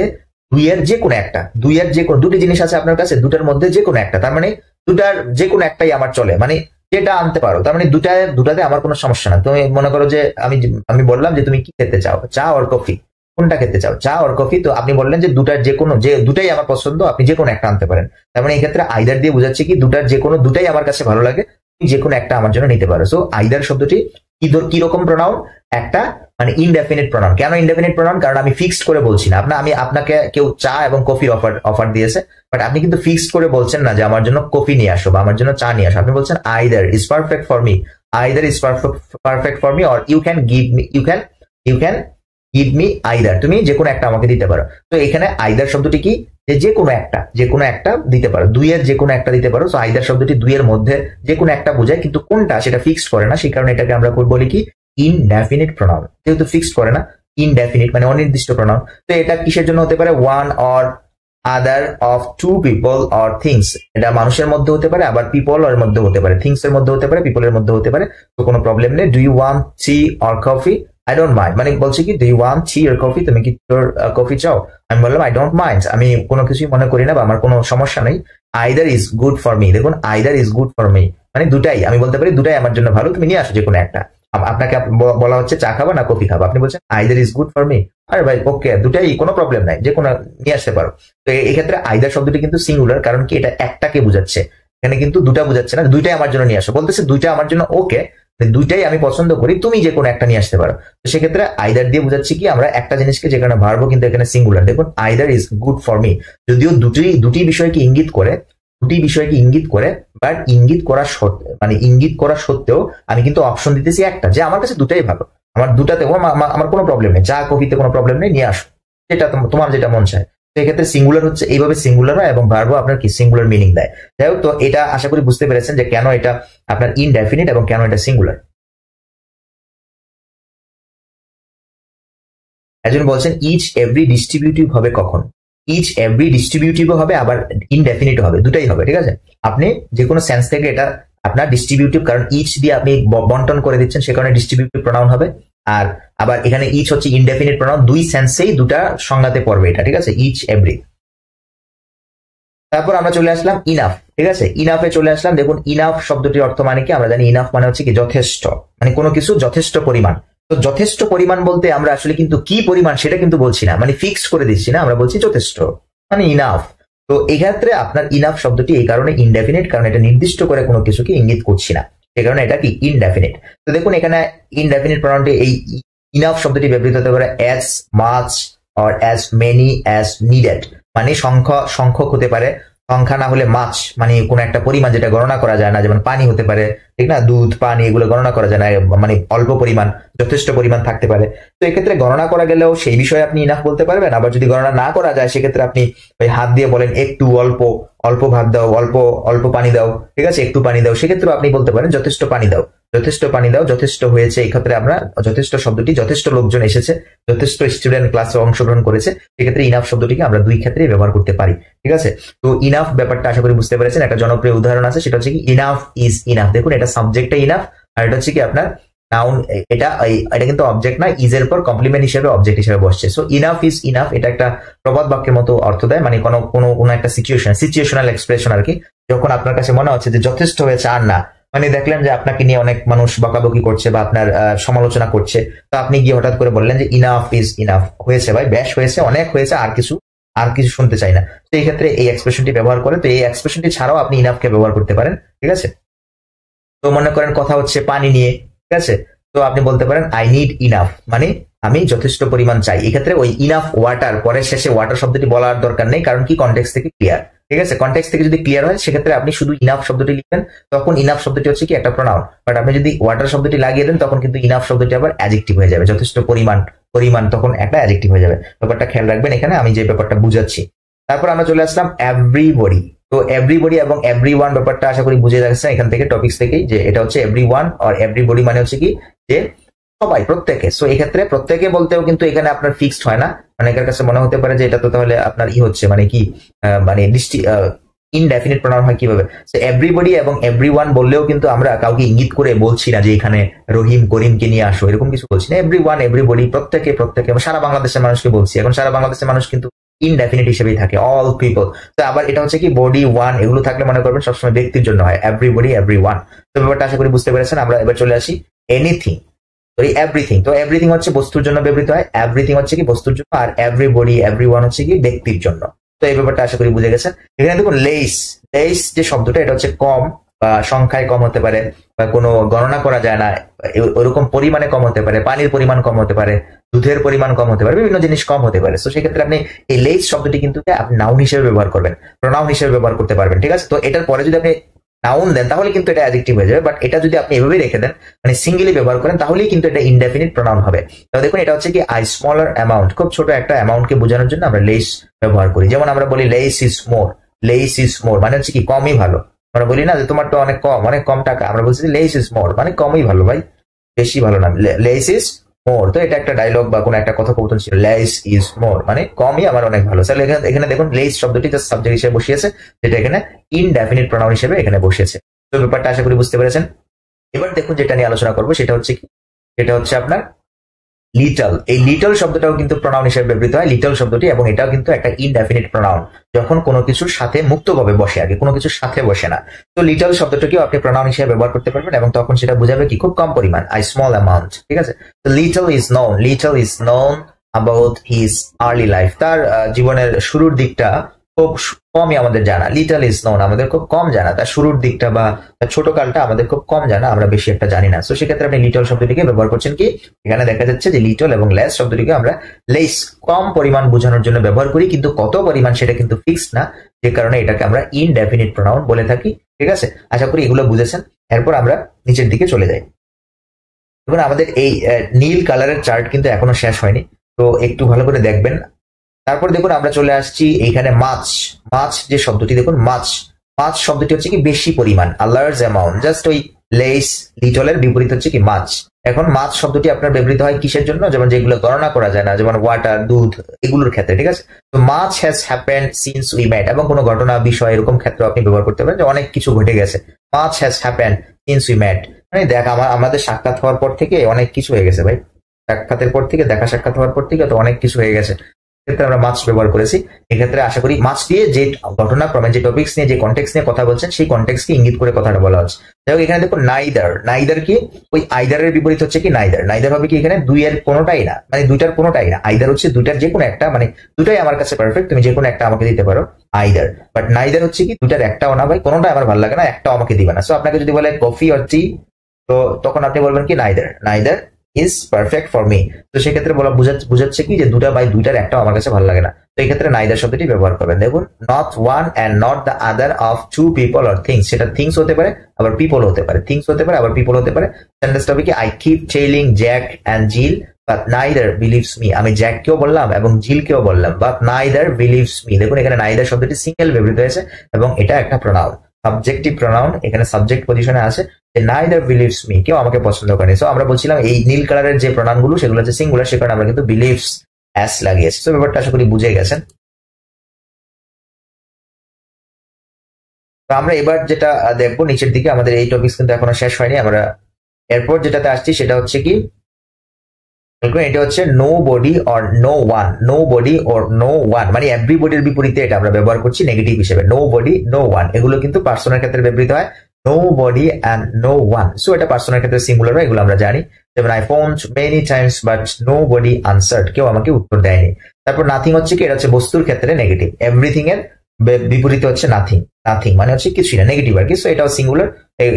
দুইয়ের যে কোনো একটা, দুইয়ের যে কোনো, দুটি জিনিস আছে আপনার কাছে, দুটার মধ্যে যে কোনো একটা, তার মানে দুটার যে কোনো একটাই আমার চলে, মানে যেটা আনতে পারো, তার মানে দুটাতে আমার কোনো সমস্যা না। তুমি মনে করো যে আমি বললাম যে তুমি কি খেতে চাও, চা অর কফি, কোনটা খেতে চাও, চা অর কফি। তো আপনি বললেন যে দুটার যে কোনো, যে দুটাই আমার পছন্দ, আপনি যে কোনো একটা আনতে পারেন। তার মানে এই ক্ষেত্রে আইদার দিয়ে বোঝাচ্ছে কি দুটার যে কোনো, দুটাই আমার কাছে ভালো লাগে, যে কোনো একটা আমার জন্য নিতে পারো। সো আইদার শব্দটি কি রকম প্রোনাউন, একটা মানে ইনডেফিনিট প্রোনাউন। কেন ইনডেফিনিট প্রোনাউন, কারণ আমি ফিক্সড করে বলছি না। আমি আপনাকে কেউ চা এবং কফির অফার দিয়েছে, বাট আপনি কিন্তু ফিক্সড করে বলছেন না যে আমার জন্য কফি নিয়ে আসো বা আমার জন্য চা নিয়ে আসো। আপনি বলছেন either is perfect for me, either is perfect for me, or you can give me either, তুমি যে কোনো একটা আমাকে দিতে পারো। তো এখানে আইদার শব্দটি কি, যে কোনো একটা দিতে পারো, দুইয়ের যে কোনো একটা দিতে পারো। তো আইদার শব্দটি দুইয়ের মধ্যে যে কোনো একটা বোঝায়, কিন্তু কোনটা সেটা ফিক্সড করে না, সেই কারণে এটাকে আমরা বলি কি ইনডেফিনিট প্রোনাউন। যেহেতু ফিক্সড করে না, ইনডেফিনিট মানে অনির্দিষ্ট প্রোনাউন। তো এটা কিসের জন্য হতে পারে, one or other of 2 people or things, এটা মানুষের মধ্যে হতে পারে, আবার পিপল এর মধ্যে হতে পারে, থিংস এর মধ্যে হতে পারে, পিপলের মধ্যে হতে পারে। তো কোনো প্রবলেম নেই। Do you want tea or coffee, I don't mind, মানে বলছি কি do you want tea or coffee, তুমি কি তোর কফি চাও, আমি বললাম আই ডোন্ট মাইন্ড, আমি কোনো কিছুই মনে করি না বা আমার কোনো সমস্যা নেই। Either is good for me, দেখুন either is good for me মানে দুটাই, আমি বলতে পারি দুটাই আমার জন্য ভালো, তুমি নিয়ে আসো যে কোনো একটা। আপনাকে বলা হচ্ছে চা খাবা না কফি খাবা, আপনি বলছেন either is good for me, আরে ভাই ওকে দুটাই, কোনো প্রবলেম নাই, যে কোনো নিয়ে আসতে পারো। তো এই ক্ষেত্রে আইদার শব্দটি কিন্তু সিঙ্গুলার, কারণ কি এটা একটাকে বোঝাচ্ছে, এখানে কিন্তু দুটা বোঝাচ্ছে না, দুইটাই আমার জন্য নিয়ে আসো, বলতেছে দুইটা আমার জন্য ওকে, দুইটাই আমি পছন্দ করি, তুমি যে কোনো একটা নিয়ে আসতে পারো। তো সেক্ষেত্রে আইদার দিয়ে বোঝাচ্ছি কি আমরা একটা জিনিসকে, যেখানে ভার্ব কিন্তু এখানে সিঙ্গুলার। দেখুন either is good for me, যদিও দুটি বিষয়কে ইঙ্গিত করে, বাট ইঙ্গিত করা সত্ত্বেও আমি কিন্তু অপশন দিতেছি একটা, যে আমার কাছে দুটাই ভালো, আমার দুটাতে আমার কোনো প্রবলেম নেই, চা কফিতে কোনো প্রবলেম নেই, নিয়ে আসো যেটা তোমার যেটা মন চায়। তো এক্ষেত্রে সিঙ্গুলার হচ্ছে এইভাবে সিঙ্গুলার হয়, এবং ভার্ব আপনার কি সিঙ্গুলার মিনিং দেয়। যাই হোক, তো এটা আশা করি বুঝতে পেরেছেন যে কেন এটা আপনার ইনডেফিনিট এবং কেন এটা সিঙ্গুলার। একজন বলছেন ইচ এভরি ডিস্ট্রিবিউটিভ হবে কখন, ইচ এভরি ডিস্ট্রিবিউটিভ হবে, আবার ইনডেফিনিট হবে, দুটাই হবে, ঠিক আছে। আপনি যে কোনো সেন্স থেকে এটা আপনার ডিস্ট্রিবিউটিভ, কারণ ইচ দিয়ে আপনি বন্টন করে দিচ্ছেন, সে কারণে ডিস্ট্রিবিউটিভ প্রোনাউন হবে। আর আবার এখানে ইচ হচ্ছে ইনডেফিনিট প্রোনাউন, দুই সেন্সেই দুটা সংজ্ঞাতে পড়বে এটা, ঠিক আছে, ইচ এভরি। তারপর আমরা চলে আসলাম ইনাফ, ঠিক আছে, ইনাফে চলে আসলাম। দেখুন ইনাফ শব্দটির অর্থ মানে কি, আমরা জানি ইনাফ মানে হচ্ছে কি যথেষ্ট, মানে কোনো কিছু যথেষ্ট পরিমাণ। তো যথেষ্ট পরিমাণ বলতে আমরা আসলে কিন্তু কি পরিমাণ সেটা কিন্তু বলছি না, মানে ফিক্স করে দিচ্ছি না, আমরা বলছি যথেষ্ট, মানে ইনাফ। তো এক্ষেত্রে আপনার ইনাফ শব্দটি এই কারণে ইনডেফিনিট, কারণ এটা নির্দিষ্ট করে কোনো কিছুকে ইঙ্গিত করছি না, সেই কারণে এটা কি ইনডেফিনিট। তো দেখুন এখানে ইনডেফিনিট প্রোনাউনটি এই ইনাফ শব্দটি ব্যবহৃত হতে পারে as much or as many as needed, মানে সংখ্যক হতে পারে, সংখ্যা না হলে মাছ, মানে কোনো একটা পরিমাণ যেটা গণনা করা যায় না, যেমন পানি হতে পারে, ঠিক না, দুধ পানি এগুলো গণনা করা যায় না, মানে অল্প পরিমাণ, যথেষ্ট পরিমাণ থাকতে পারে। তো এক্ষেত্রে গণনা করা গেলেও সেই বিষয়ে আপনি ইনাফ বলতে পারবেন। আবার যদি গণনা না করা যায় সেক্ষেত্রে আপনি ওই হাত দিয়ে বলেন একটু, অল্প অল্প ভাত দাও, অল্প অল্প পানি দাও, ঠিক আছে, একটু পানি দাও, সেক্ষেত্রে আপনি বলতে পারেন যথেষ্ট পানি দাও, যথেষ্ট পানি দাও, যথেষ্ট হয়েছে। এই ক্ষেত্রে আমরা যথেষ্ট শব্দটি, যথেষ্ট লোকজন এসেছে, যথেষ্ট স্টুডেন্ট ক্লাসে অংশগ্রহণ করেছে, সেক্ষেত্রে ইনাফ শব্দটিকে আমরা দুই ক্ষেত্রে ব্যবহার করতে পারি, ঠিক আছে। তো ইনাফ ব্যাপারটা আশা করি বুঝতে পেরেছেন। একটা জনপ্রিয় উদাহরণ আছে, সেটা হচ্ছে কি ইনাফ ইজ ইনাফ। দেখুন এটা সাবজেক্টটা ইনাফ, আর এটা হচ্ছে কি আপনার নাউন, এটা কিন্তু অবজেক্ট না, ইজ এর পর কমপ্লিমেন্ট হিসেবে অবজেক্ট হিসেবে বসছে। সো ইনাফ ইজ ইনাফ, এটা একটা প্রবাদ বাক্যের মতো অর্থ দেয়, মানে কোনো একটা সিচুয়েশনাল এক্সপ্রেশন আর কি। যখন আপনার কাছে মনে হচ্ছে যে যথেষ্ট হয়েছে আর না, মানে দেখলেন যে আপনাকে নিয়ে অনেক মানুষ বকাবকি করছে বা আপনার সমালোচনা করছে, তো আপনি গিয়ে হঠাৎ করে বললেন যে ইনাফ ইজ ইনাফ, হয়েছে ভাই, বেশ হয়েছে, অনেক হয়েছে, আর কিছু শুনতে চাই না। তো এই ক্ষেত্রে এই এক্সপ্রেশনটি ব্যবহার করে, তো এই এক্সপ্রেশনটি ছাড়াও আপনি ইনাফকে ব্যবহার করতে পারেন, ঠিক আছে। তো মনে করেন কথা হচ্ছে পানি নিয়ে, ঠিক আছে, তো আপনি বলতে পারেন আই নিড ইনাফ, মানে আমি যথেষ্ট পরিমাণ চাই। এক্ষেত্রে ওই ইনাফ ওয়াটার পরের শেষে ওয়াটার শব্দটি বলার দরকার নেই, কারণ কি কনটেক্সট থেকে ক্লিয়ার, ঠিক আছে। কনটেক্সট থেকে যদি ক্লিয়ার হয় সেক্ষেত্রে আপনি শুধু ইনাফ শব্দটি লিখবেন, তখন ইনাফ শব্দটি হচ্ছে কি একটা প্রোনাউন। বাট আপনি যদি ওয়াটার শব্দটি লাগিয়ে দেন তখন কিন্তু ইনাফ শব্দটি আবার অ্যাডজেক্টিভ হয়ে যাবে, যথেষ্ট পরিমাণ তখন একটা অ্যাডজেক্টিভ হয়ে যাবে। ব্যাপারটা খেয়াল রাখবেন এখানে আমি যে ব্যাপারটা বুঝাচ্ছি। তারপর আমরা চলে আসলাম এভরিবডি। তো এভরিবডি এবং এভরিওয়ান ব্যাপারটা আশা করি বুঝে যাচ্ছেন এখান থেকে টপিক্স থেকেই, যে এটা হচ্ছে এভরিওয়ান আর এভরিবডি মানে হচ্ছে কি যে সবাই, প্রত্যেকে। সো এক্ষেত্রে প্রত্যেকে বলতেও কিন্তু এখানে আপনার ফিক্সড হয় না, অনেকের কাছে মনে হতে পারে যে এটা তো তাহলে আপনার হচ্ছে মানে কি মানে ইনডেফিনিট প্রোনাউন হয় কিভাবে। সো এভরিবডি এবং এভরিওয়ান বললেও কিন্তু আমরা কাউকে ইঙ্গিত করে বলছি না যে এখানে রহিম করিমকে নিয়ে আসো, এরকম কিছু বলছি না। এভরিওয়ান এভরিবডি প্রত্যেকে সারা বাংলাদেশের মানুষকে বলছি, এখন সারা বাংলাদেশের মানুষ কিন্তু ইনডেফিনিট হিসেবেই থাকে, অল পিপল। তো আবার এটা হচ্ছে কি বডি ওয়ান, এগুলো থাকলে মনে করবেন সবসময় ব্যক্তির জন্য হয়, এভরিবডি এভরিওয়ান। তো ব্যাপারটা আশা করি বুঝতে পেরেছেন। আমরা এবার চলে আসি এনিথিং, এভরিথিং। তো এভরিথিং হচ্ছে বস্তুর জন্য ব্যবহৃত হয়, এভরিথিং হচ্ছে কি বস্তুর জন্য, আর এভরিবডি এভরিওয়ান হচ্ছে কি ব্যক্তির জন্য। তো এই ব্যাপারটা আশা করি বুঝে গেছেন। এখানে দেখুন লেস যে শব্দটা, এটা হচ্ছে কম বা সংখ্যায় কম হতে পারে, বা কোনো গণনা করা যায় না ওরকম পরিমাণে কম হতে পারে, পানির পরিমাণ কম হতে পারে, দুধের পরিমাণ কম হতে পারে, বিভিন্ন জিনিস কম হতে পারে। তো সেক্ষেত্রে আপনি এই লেস শব্দটি কিন্তু আপনি নাউন হিসেবে ব্যবহার করবেন, প্রোনাউন হিসেবে ব্যবহার করতে পারবেন, ঠিক আছে। তো এটার পরে যদি আপনি নাউন দেন তাহলে কিন্তু এটা অ্যাডজেক্টিভ হয়ে যাবে, বাট এটা যদি আপনি এভাবেই রেখে দেন, মানে সিঙ্গেলি ব্যবহার করেন, তাহলেই কিন্তু এটা ইনডেফিনিট প্রোনাউন হবে। তো দেখুন এটা হচ্ছে কি আই স্মলার অ্যামাউন্ট, খুব ছোট একটা অ্যামাউন্টকে বোঝানোর জন্য আমরা লেস ব্যবহার করি। যেমন আমরা বলি less is more, less is more মানে হচ্ছে কি কমই ভালো। আমরা বলি না যে তোমার তো অনেক কম টাকা, আমরা বলছি লেস ইজ মোর মানে কমই ভালো ভাই, বেশি ভালো না, লেস ইজ মোর। তো এটা একটা ডায়লগ বা কোনো একটা কথোপকথন ছিল, লেস ইজ মোর মানে কমই আমার অনেক ভালো। তাহলে এখানে দেখুন লেস শব্দটি জাস্ট সাবজেক্ট হিসেবে বসিয়েছে, যেটা এখানে ইনডেফিনিট প্রোনাউন হিসেবে এখানে বসেছে। তো ব্যাপারটা আশা করি বুঝতে পেরেছেন। এবার দেখুন যেটা নিয়ে আলোচনা করবো সেটা হচ্ছে কি, এটা হচ্ছে আপনার লিটল। এই লিটল শব্দটাও কিন্তু প্রোনাউন হিসেবে ব্যবহৃত হয়, লিটল শব্দটি, এবং এটাও কিন্তু একটা ইনডেফিনিট প্রোনাউন, যখন কোনো কিছুর সাথে মুক্তভাবে বসে আর কি, কোনো কিছুর সাথে বসে না। তো লিটল শব্দটাকেও আপনি প্রোনাউন হিসেবে ব্যবহার করতে পারবেন, এবং তখন সেটা বোঝাবে কি খুব কম পরিমাণ, আই স্মল অ্যামাউন্ট, ঠিক আছে। তো little is known about his early life, তার জীবনের শুরুর দিকটা খুব কমই আমাদের জানা। লিটল ইজ নোন আমাদের খুব কম জানা, তার শুরুর দিকটা বা ছোট কালটা আমাদের খুব কম জানা, আমরা বেশি একটা জানি না। তো সেক্ষেত্রে আপনি লিটল শব্দটিকে ব্যবহার করছেন কি, এখানে দেখা যাচ্ছে যে লিটল এবং লেস শব্দটিকে আমরা লেস কম পরিমাণ বোঝানোর জন্য ব্যবহার করি, কিন্তু কত পরিমাণ সেটা কিন্তু ফিক্সড না, যে কারণে এটাকে আমরা ইনডেফিনিট প্রোনাউন বলে থাকি, ঠিক আছে। আশা করি এগুলো বুঝেছেন। এরপর আমরা নিচের দিকে চলে যাই। এবং আমাদের এই নীল কালারের চার্ট কিন্তু এখনো শেষ হয়নি, তো একটু ভালো করে দেখবেন। তারপর দেখুন আমরা চলে আসছি এইখানে মাছ যে শব্দটি, দেখুন মাছ শব্দটি হচ্ছে কি বেশি পরিমাণ, আ লার্জ অ্যামাউন্ট। জাস্ট ওই লেস লিটলের বিপরীত হচ্ছে কি মাছ। এখন মাছ শব্দটি আপনার ব্যবহৃত হয় কিসের জন্য, যেমন যেগুলো গণনা করা যায় না, যেমন ওয়াটার, দুধ, এগুলোর ক্ষেত্রে, ঠিক আছে। তো মাছ হ্যাজ হ্যাপেন্ড সিন্স উই মেট, এবং কোনো ঘটনা, বিষয়, এরকম ক্ষেত্রে আপনি ব্যবহার করতে পারেন যে অনেক কিছু ঘটে গেছে। মাছ হ্যাজ হ্যাপেন্ড সিন্স উই মেট, মানে দেখ আমাদের সাক্ষাৎ হওয়ার পর থেকে অনেক কিছু হয়ে গেছে ভাই, সাক্ষাতের পর থেকে, দেখা সাক্ষাৎ হওয়ার পর থেকে তো অনেক কিছু হয়ে গেছে, ক্ষেত্রে আমরা মাছ ব্যবহার করেছি। এক্ষেত্রে আশা করি মাছ দিয়ে যে ঘটনাক্রমে, যে টপিক্স নিয়ে, যে কন্টেক্স নিয়ে কথা বলছেন, সেই কন্টেক্সকে ইঙ্গিত করে কথাটা বলা হচ্ছে। যাই হোক, এখানে দেখো নাইদার, নাইদার কি, ওই আইদারের বিপরীত হচ্ছে কি নাইদার। নাইদার হবে কি এখানে দুইয়ের কোনোটাই না, মানে দুইটার কোনোটাই না। আইদার হচ্ছে দুইটার যে কোনো একটা, মানে দুটাই আমার কাছে পারফেক্ট, তুমি যে কোনো একটা আমাকে দিতে পারো, আইদার। বাট নাইদার হচ্ছে কি দুইটার একটাও না ভাই, কোনোটাই আমার ভালো লাগে না, একটাও আমাকে দিবে না। সো আপনাকে যদি বলে কফি অর টি, তো তখন আপনি বলবেন কি neither, neither is perfect for me. তো সেক্ষেত্রে বলা বুঝাচ্ছে কি যে দুটা বাই দুইটার একটাও আমার কাছে ভালো লাগে না। তো এই ক্ষেত্রে নাইদার শব্দটি ব্যবহার করবেন। দেখুন, not one and not the other of two people or things, সেটা থিংস হতে পারে, আবার পিপল হতে পারে, থিংস হতে পারে, আবার পিপল হতে পারে। সেন্টেন্সটা হবে কি, I keep telling Jack and zeal but neither believes me, আমি জ্যাককেও বললাম এবং জিলকেও বললাম, বাট নাইদার বিলিভস মি। দেখুন এখানে নাইদার শব্দটি সিঙ্গেল ব্যবহৃত হয়েছে এবং এটা একটা প্রোনাউন, সাবজেক্টিভ প্রোনাউন, এখানে সাবজেক্ট পজিশনে আছে, যে নাইদার বিলিভস মি, কেউ আমাকে পছন্দ করেনি। সো আমরা বলছিলাম এই নীল কালারের যে প্রোনাউন গুলো সেগুলো হচ্ছে সিঙ্গুলার, সে কারণে আমরা কিন্তু বিলিভস অ্যাস লাগিয়েছি। তো ব্যাপারটা আশা করি বুঝে গেছেন। তো আমরা এবার যেটা দেখবো নিচের দিকে, আমাদের এই টপিক কিন্তু এখনো শেষ হয়নি। আমরা এরপর যেটাতে আসছি সেটা হচ্ছে কি, এটা হচ্ছে nobody or no one, nobody or no one, মানে এভরিবডির বিপরীতে এটা আমরা ব্যবহার করছি নেগেটিভ হিসেবে। নো বডি, নো ওয়ান, এগুলো কিন্তু পার্সনের ক্ষেত্রে ব্যবহৃত হয়। Nobody and no one, so এটা পার্সনের ক্ষেত্রে সিঙ্গুলার হয়, এগুলো আমরা জানি। যেমন I phone many times but nobody answered, কেউ আমাকে উত্তর দেয়নি। তারপর নাথিং হচ্ছে কি, এটা হচ্ছে বস্তুর ক্ষেত্রে নেগেটিভ, এভরিথিং এর বিপরীতে হচ্ছে নাথিং, নাথিং মানে হচ্ছে কিছুই না, নেগেটিভ আর কি। সো এটাও সিঙ্গুলার,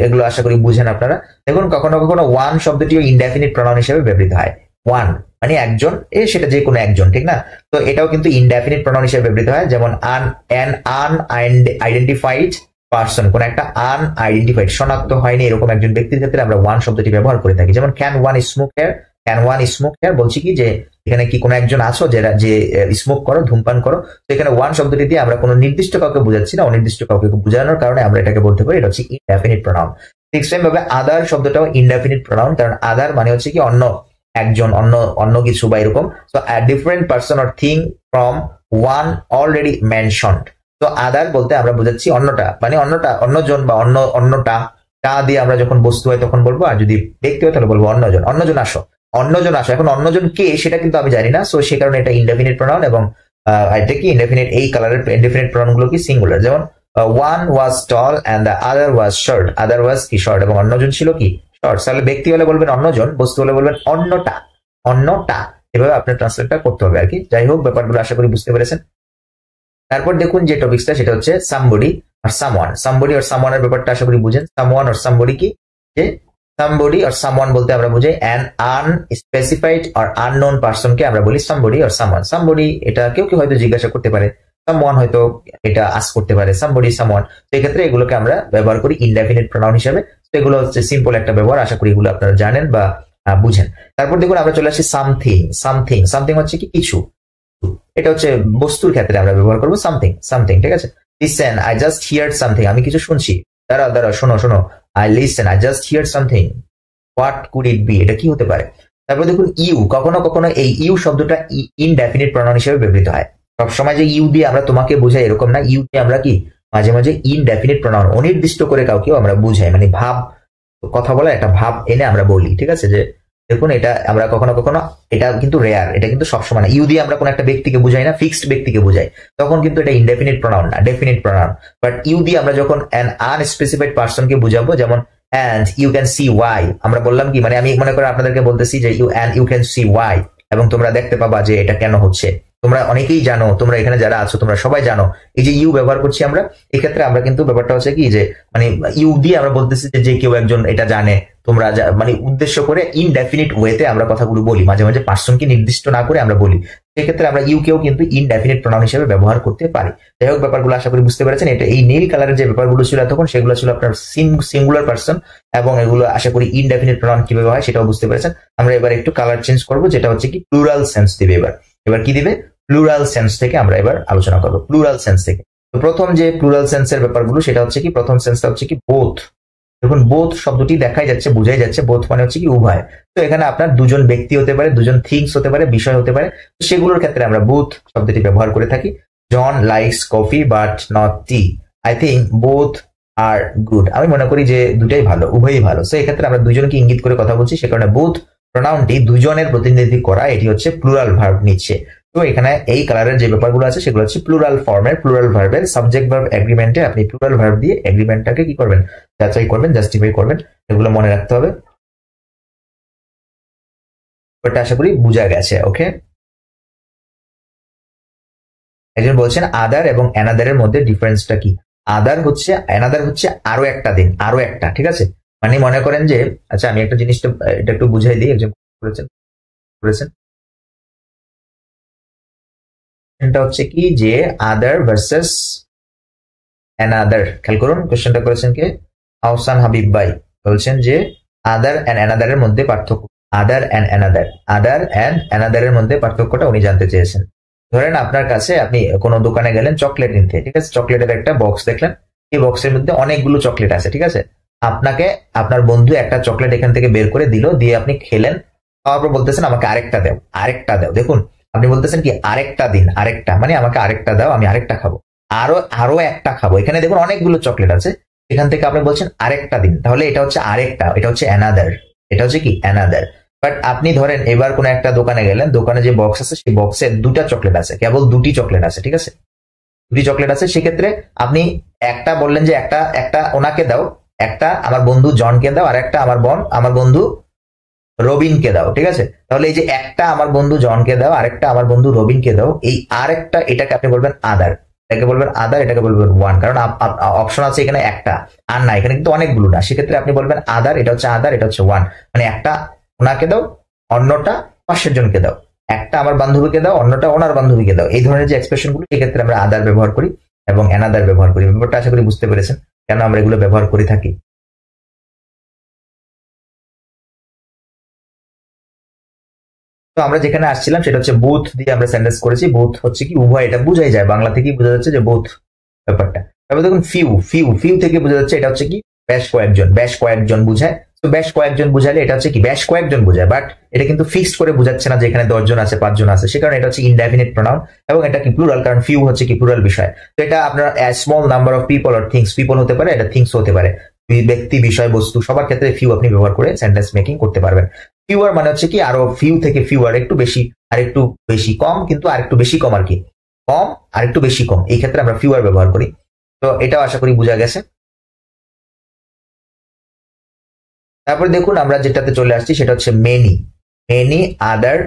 এগুলো আশা করি বুঝেন আপনারা। দেখুন কখনো কখনো ওয়ান শব্দটিও ইনডেফিনিট প্রোনাউন হিসেবে ব্যবহৃত হয়। ওয়ান মানে একজন, সেটা যে কোনো একজন, ঠিক না? তো এটাও কিন্তু ইনডেফিনিট প্রোনাউন হিসেবে ব্যবহৃত হয়। যেমন অ্যান আনআইডেন্টিফাইড পার্সন, কোন একটা আনআইডেন্টিফাইড, শনাক্ত হয়নি এরকম একজন ব্যক্তির ক্ষেত্রে আমরা ওয়ান শব্দটি ব্যবহার করে থাকি। যেমন can one smoke here, can one smoke here, বলছি কি যে এখানে কি কোনো একজন আছো যে স্মোক করো, ধূমপান করো। তো এখানে ওয়ান শব্দটি দিয়ে আমরা কোনো নির্দিষ্ট কাউকে বোঝাচ্ছি না, অনির্দিষ্ট কাউকে বোঝানোর কারণে আমরা এটাকে বলতে পারি এটা হচ্ছে ইনডেফিনিট প্রোনাউন। ঠিক সেম ভাবে আদার শব্দটাও ইনডেফিনিট প্রোনাউন, কারণ আদার মানে হচ্ছে কি অন্য একজন, অন্য কিছু বা এরকম। So a different person or thing from one already mentioned. তো আদার বলতে আমরা বোঝাচ্ছি অন্যটা, মানে অন্যটা, অন্যজন বা অন্যটা, টা দিয়ে আমরা যখন বস্তু হয় তখন বলবো, আর যদি ব্যক্তি হয় তাহলে বলবো অন্যজন, অন্যজন আসো, অন্যজন আসো। এখন অন্যজন কে সেটা কিন্তু আমি জানি না, সো সে কারণে এটা ইনডেফিনিট প্রোনাউন। এবং এটা কি ইনডেফিনিট, এই কালারের ইনডেফিনিট প্রোনাউন গুলো কি সিঙ্গুলার। যেমন one was tall and the other was short, other was কি শর্ট, এবং অন্যজন ছিল কি শর্ট। তাহলে ব্যক্তি হলে বলবেন অন্যজন, বস্তু হলে বলবেন অন্যটা, অন্যটা। এভাবে আপনার ট্রান্সলেটটা করতে হবে আর কি। যাই হোক, ব্যাপারগুলো আশা করি বুঝতে পেরেছেন। তারপর দেখুন যে টপিকসটা, সেটা হচ্ছে সামবডি আর সামওয়ান। সামবডি আর সামওয়ানের ব্যাপারটা আশা করি বুঝেন। সামওয়ান আর সামবডি কি, যে সামবডি আর সামওয়ান বলতে আমরা বুঝাই অ্যান আনস্পেসিফাইড আর আননোন পারসনকে আমরা বলি সামবডি আর সামওয়ান। সামবডি এটা কেউ কেউ হয়তো জিজ্ঞাসা করতে পারে, সামওয়ান হয়তো এটা আস্ক করতে পারে, সামবডি, সামওয়ান। তো এই ক্ষেত্রে এগুলোকে আমরা ব্যবহার করি ইনডেফিনিট প্রোনাউন হিসেবে। তো এগুলো হচ্ছে সিম্পল একটা ব্যবহার, আশা করি এগুলো আপনারা জানেন বা বুঝেন। তারপর দেখুন আমরা চলে আসছি সামথিং। সামথিং, সামথিং হচ্ছে কি কিছু, এটা হচ্ছে বস্তুর ক্ষেত্রে আমরা ব্যবহার করবো সামথিং, সামথিং, ঠিক আছে। Listen, I just heard something, আমি কিছু শুনছি, দাঁড়াও শোনো শোনো, I listen, I just heard something, what could it be, এটা কি হতে পারে। তারপর দেখুন ইউ, কখনো কখনো এই ইউ শব্দটা ইনডেফিনিট প্রোনাউন হিসেবে ব্যবহৃত হয়। সবসময় যে ইউ দিয়ে আমরা তোমাকে বোঝাই এরকম না, ইউ দিয়ে আমরা কি মাঝে মাঝে ইনডেফিনিট প্রোনাউন, অনির্দিষ্ট করে কাউকেও আমরা বুঝাই, মানে ভাব, কথা বলা একটা ভাব এনে আমরা বলি, ঠিক আছে। যে দেখুন এটা আমরা কখনো কখনো, এটা কিন্তু রেয়ার, এটা কিন্তু সবসময় না। ইউ দিয়ে আমরা কোনো একটা ব্যক্তিকে বুঝাই না, ফিক্সড ব্যক্তিকে বুঝাই, তখন কিন্তু এটা ইনডেফিনিট প্রোনাউন না, ডেফিনিট প্রোনাউন। বাট ইউ দিয়ে আমরা যখন অ্যান আনস্পেসিফাইড পার্সনকে বুঝাবো, যেমন and you can see why, আমরা বললাম কি, মানে আমি মনে করি আপনাদেরকে বলতেছি যে you can see why, এবং তোমরা দেখতে পাবা যে এটা কেন হচ্ছে। তোমরা অনেকেই জানো, তোমরা এখানে যারা আছো তোমরা সবাই জানো, এই যে ইউ ব্যবহার করছি আমরা, এই ক্ষেত্রে আমরা কিন্তু ব্যাপারটা হচ্ছে কি যে মানে ইউ দিয়ে আমরা বলতেছি যে কেউ একজন এটা জানে, তোমরা মানে উদ্দেশ্য করে ইনডেফিনিট ওয়েতে আমরা কথাগুলো বলি, মাঝে মাঝে পার্সনকে নির্দিষ্ট না করে আমরা বলি। সেক্ষেত্রে আমরা ইউ কেও কিন্তু ইনডেফিনিট প্রোনাউন হিসেবে ব্যবহার করতে পারি। যাই হোক, ব্যাপারগুলো আশা করি বুঝতে পেরেছেন। এটা এই নীল কালারের যে ব্যাপারগুলো ছিল তখন, সেগুলো ছিল আপনার সিঙ্গুলার পার্সন, এবং এগুলো আশা করি ইনডেফিনিট প্রোনাউন কিভাবে হয় সেটাও বুঝতে পেরেছেন। আমরা এবার একটু কালার চেঞ্জ করবো, যেটা হচ্ছে কি প্লুরাল সেন্স দিবে। এবার কি দিবে, প্লুরাল সেন্স থেকে আমরা এবার আলোচনা করবো, প্লুরাল সেন্স থেকে। তো প্রথম যে প্লুরাল সেন্সের ব্যাপারগুলো সেটা হচ্ছে কি, প্রথম সেন্সটা হচ্ছে কি বোথ, দেখুন বোথ শব্দটি দেখাই যাচ্ছে, বোঝাই যাচ্ছে বোথ মানে হচ্ছে কি উভয়। তো এখানে আপনার দুজন ব্যক্তি হতে পারে, দুজন থিংস হতে পারে, বিষয় হতে পারে, সেগুলোর ক্ষেত্রে আমরা বোথ শব্দটি ব্যবহার করে থাকি। John likes coffee but not tea. I think both are good. আমি মনে করি যে দুটাই ভালো, উভয়ই ভালো। সো এক্ষেত্রে আমরা দুজনকে ইঙ্গিত করে কথা বলছি, সে কারণে বোথ প্রোনাউনটি দুজনের প্রতিনিধি করা, এটি হচ্ছে প্লুরাল ভার্ব নিচ্ছে। তো এখানে এই কালারের যে ব্যাপারগুলো আছে সেগুলো হচ্ছে প্লুরাল ফর্মের, প্লুরাল ভার্বের সাবজেক্ট ভার্ব এগ্রিমেন্টে আপনি প্লুরাল ভার্ব দিয়ে এগ্রিমেন্টটাকে কি করবেন, যাচাই করবেন, জাস্টিফাই করবেন। এগুলো মনে রাখতে হবে। ওটা আশা করি বোঝা গেছে। ওকে, একজন বলছেন আদার এবং অ্যানাদারের মধ্যে ডিফারেন্সটা কি? আদার হচ্ছে, অ্যানাদার হচ্ছে আরো একটা দিন, আরো একটা, ঠিক আছে? মানে মনে করেন যে, আচ্ছা আমি একটা জিনিসটা এটা একটু বুঝাই দিই। একজন করেছেন এটা হচ্ছে কি যে আদার ভার্সেস অ্যানাদার। খেয়াল করুন কোশ্চেনটা করেছেন কে? আহসান হাবিব ভাই বলছেন যে আদার অ্যান্ড অ্যানাদারের মধ্যে পার্থক্য। Other and another, other and অ্যানাদারের মধ্যে পার্থক্যটা উনি জানতে চেয়েছেন। ধরেন আপনার কাছে, আপনি কোনো দোকানে গেলেন চকলেট নিতে, ঠিক আছে? চকলেটের একটা বক্স দেখলেন, এই বক্সের মধ্যে অনেকগুলো চকলেট আছে, ঠিক আছে? আপনাকে আপনার বন্ধু একটা চকলেট এখান থেকে বের করে দিল, দিয়ে আপনি খেলেন, খাওয়ার পর বলতেছেন আমাকে আরেকটা দাও, আরেকটা দাও। দেখুন আপনি বলতেছেন কি আরেকটা দিন, আরেকটা মানে আমাকে আরেকটা দাও, আমি আরেকটা খাবো, আরো আরো একটা খাবো। এখানে দেখুন অনেকগুলো চকলেট আছে, এখান থেকে আপনি বলছেন আরেকটা দিন, তাহলে এটা হচ্ছে আরেকটা, এটা হচ্ছে অ্যানাদার, এটা হচ্ছে কি অ্যানাদার। বাট আপনি ধরেন এবার কোন একটা দোকানে গেলেন, দোকানে যে বক্স আছে সেই বক্সে দুটা চকলেট আছে, কেবল দুটি চকলেট আছে, ঠিক আছে? দুটি চকলেট আছে, সেক্ষেত্রে আপনি একটা বললেন যে একটা একটা ওনাকে দাও, একটা আমার বন্ধু জনকে দাও, আর একটা আমার বন্ধু রবিনকে দাও, ঠিক আছে? তাহলে এই যে একটা আমার বন্ধু জনকে দাও, আরেকটা আমার বন্ধু রবিনকে দাও, এই আরেকটা এটাকে আপনি বলবেন আদার, এটাকে বলবেন আদার, এটাকে বলবেন ওয়ান। কারণ অপশন আছে এখানে একটা, আর না এখানে কিন্তু অনেকগুলো না, সেক্ষেত্রে আপনি বলবেন আদার, এটা হচ্ছে আদার, এটা হচ্ছে ওয়ান। মানে একটা ওনাকে দাও, অন্যটা পাশের জনকে দাও, একটা আমার বান্ধবীকে দাও, অন্যটা ওনার বান্ধবীকে দাও। এই ধরনের যে এক্সপ্রেশন গুলো, এক্ষেত্রে আমরা আদার ব্যবহার করি এবং অ্যানাদার ব্যবহার করি। ব্যাপারটা আশা করি বুঝতে পেরেছেন কেন আমরা এগুলো ব্যবহার করে থাকি। তো আমরা যেখানে আসছিলাম সেটা হচ্ছে বোথ দিয়ে আমরা সেন্টেন্স করেছি। বোথ হচ্ছে কি উভয়, এটা বোঝাই যায়, বাংলা থেকেই বোঝা যাচ্ছে যে বোথ ব্যাপারটা। তারপর দেখুন ফিউ, ফিউ ফিউ থেকে বোঝা যাচ্ছে এটা হচ্ছে কি বেশ কয়েকজন, বেশ কয়েকজন বুঝায়। তো বেশ কয়েকজন বুঝালে এটা হচ্ছে কি বেশ কয়েকজন বোঝায়, বাট এটা কিন্তু ফিক্সড করে বোঝাচ্ছে না যে এখানে 10 জন আছে, 5 জন আছে, সে কারণে এটা হচ্ছে ইনডেফিনিট প্রোনাউন এবং এটা কি প্লুরাল, কারণ ফিউ হচ্ছে কি প্লুরাল বিষয়। তো এটা আপনার small number of people or things, people হতে পারে, এটা থিংস হতে পারে, ব্যক্তি বিষয় বস্তু সবার ক্ষেত্রে ফিউ আপনি ব্যবহার করে সেন্টেন্স মেকিং করতে পারবেন। ফিউয়ার মানে হচ্ছে কি আরো, ফিউ থেকে ফিউয়ার একটু বেশি, আর একটু বেশি কম, কিন্তু আর একটু বেশি কম আর কি, কম আর একটু বেশি কম, এই ক্ষেত্রে আমরা ফিউয়ার ব্যবহার করি। তো এটাও আশা করি বোঝা গেছে। তারপর দেখুন আমরা যেটাতে চলে আসছি সেটা হচ্ছে মেনি, মেনি আদার,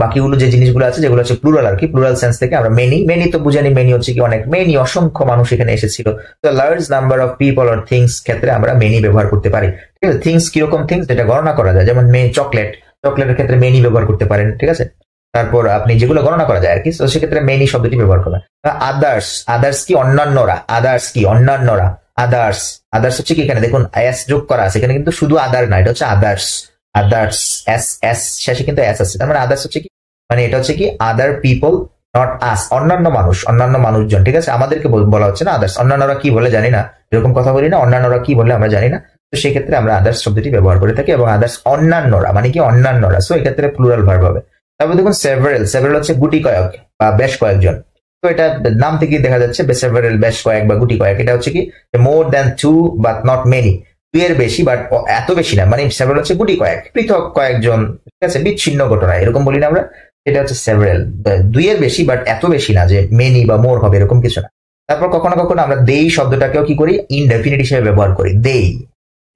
বাকিগুলো যে জিনিসগুলো আছে যেগুলো হচ্ছে প্লুরাল আর কি, প্লুরাল সেন্স থেকে আমরা মেনি, মেনি তো বুঝানি, মেনি হচ্ছে কি অনেক, মেনি অসংখ্য মানুষ এখানে এসেছিল। তো large number of people or things ক্ষেত্রে আমরা মেনি ব্যবহার করতে পারি, ঠিক আছে? থিংস কিরকম থিংস, যেটা গণনা করা যায়, যেমন চকলেট, চকলেটের ক্ষেত্রে মেনি ব্যবহার করতে পারেন, ঠিক আছে? তারপর আপনি যেগুলো গণনা করা যায় আর কি, তো সেক্ষেত্রে মেনি শব্দটি ব্যবহার করবেন। আদার্স, আদার্স কি অন্যান্যরা, আদার্স কি অন্যান্যরা, আদার্স, আদার্স হচ্ছে কি এখানে দেখুন এস যোগ করা আছে, এখানে কিন্তু শুধু আদার না, এটা হচ্ছে আদার্স, আদার্স এস এস শেষে কিন্তু এস আছে, তার মানে আদার্স হচ্ছে কি, মানে এটা হচ্ছে কি আদার পিপল নট আস, অন্যান্য মানুষ, অন্যান্য মানুষজন, ঠিক আছে? আমাদেরকে বলা হচ্ছে না আদার্স, অন্যান্যরা কি বলে জানি না, এরকম কথা বলি না, অন্যান্যরা কি বলে আমরা জানি না। তো সেক্ষেত্রে আমরা আদার্স শব্দটি ব্যবহার করে থাকি, এবং আদার্স অন্যান্যরা মানে কি অন্যান্যরা, সো এক্ষেত্রে প্লুরাল ভার্ব হবে। তারপর দেখুন সেভারেল, সেভারেল হচ্ছে গুটি কয়েক বা বেশ কয়েকজন। তো এটা নাম থেকে দেখা যাচ্ছে সেভারেল, বেশ কয়েক বা গুটি কয়েক, এটা হচ্ছে কি more than two but not many, দুইয়ের বেশি বাট এত বেশি না, মানে সেভারেল হচ্ছে গুটি কয়েক, পৃথক কয়েকজন, ঠিক আছে? বিচ্ছিন্ন ঘটনা এরকম বলি না আমরা, এটা হচ্ছে সেভারেল, দুইয়ের বেশি বাট এত বেশি না যে মেনি বা মোর হবে, এরকম কিছু না। তারপর কখনো কখনো আমরা দেই শব্দটাকেও কি করি, ইনডেফিনিট হিসেবে ব্যবহার করি, দেই,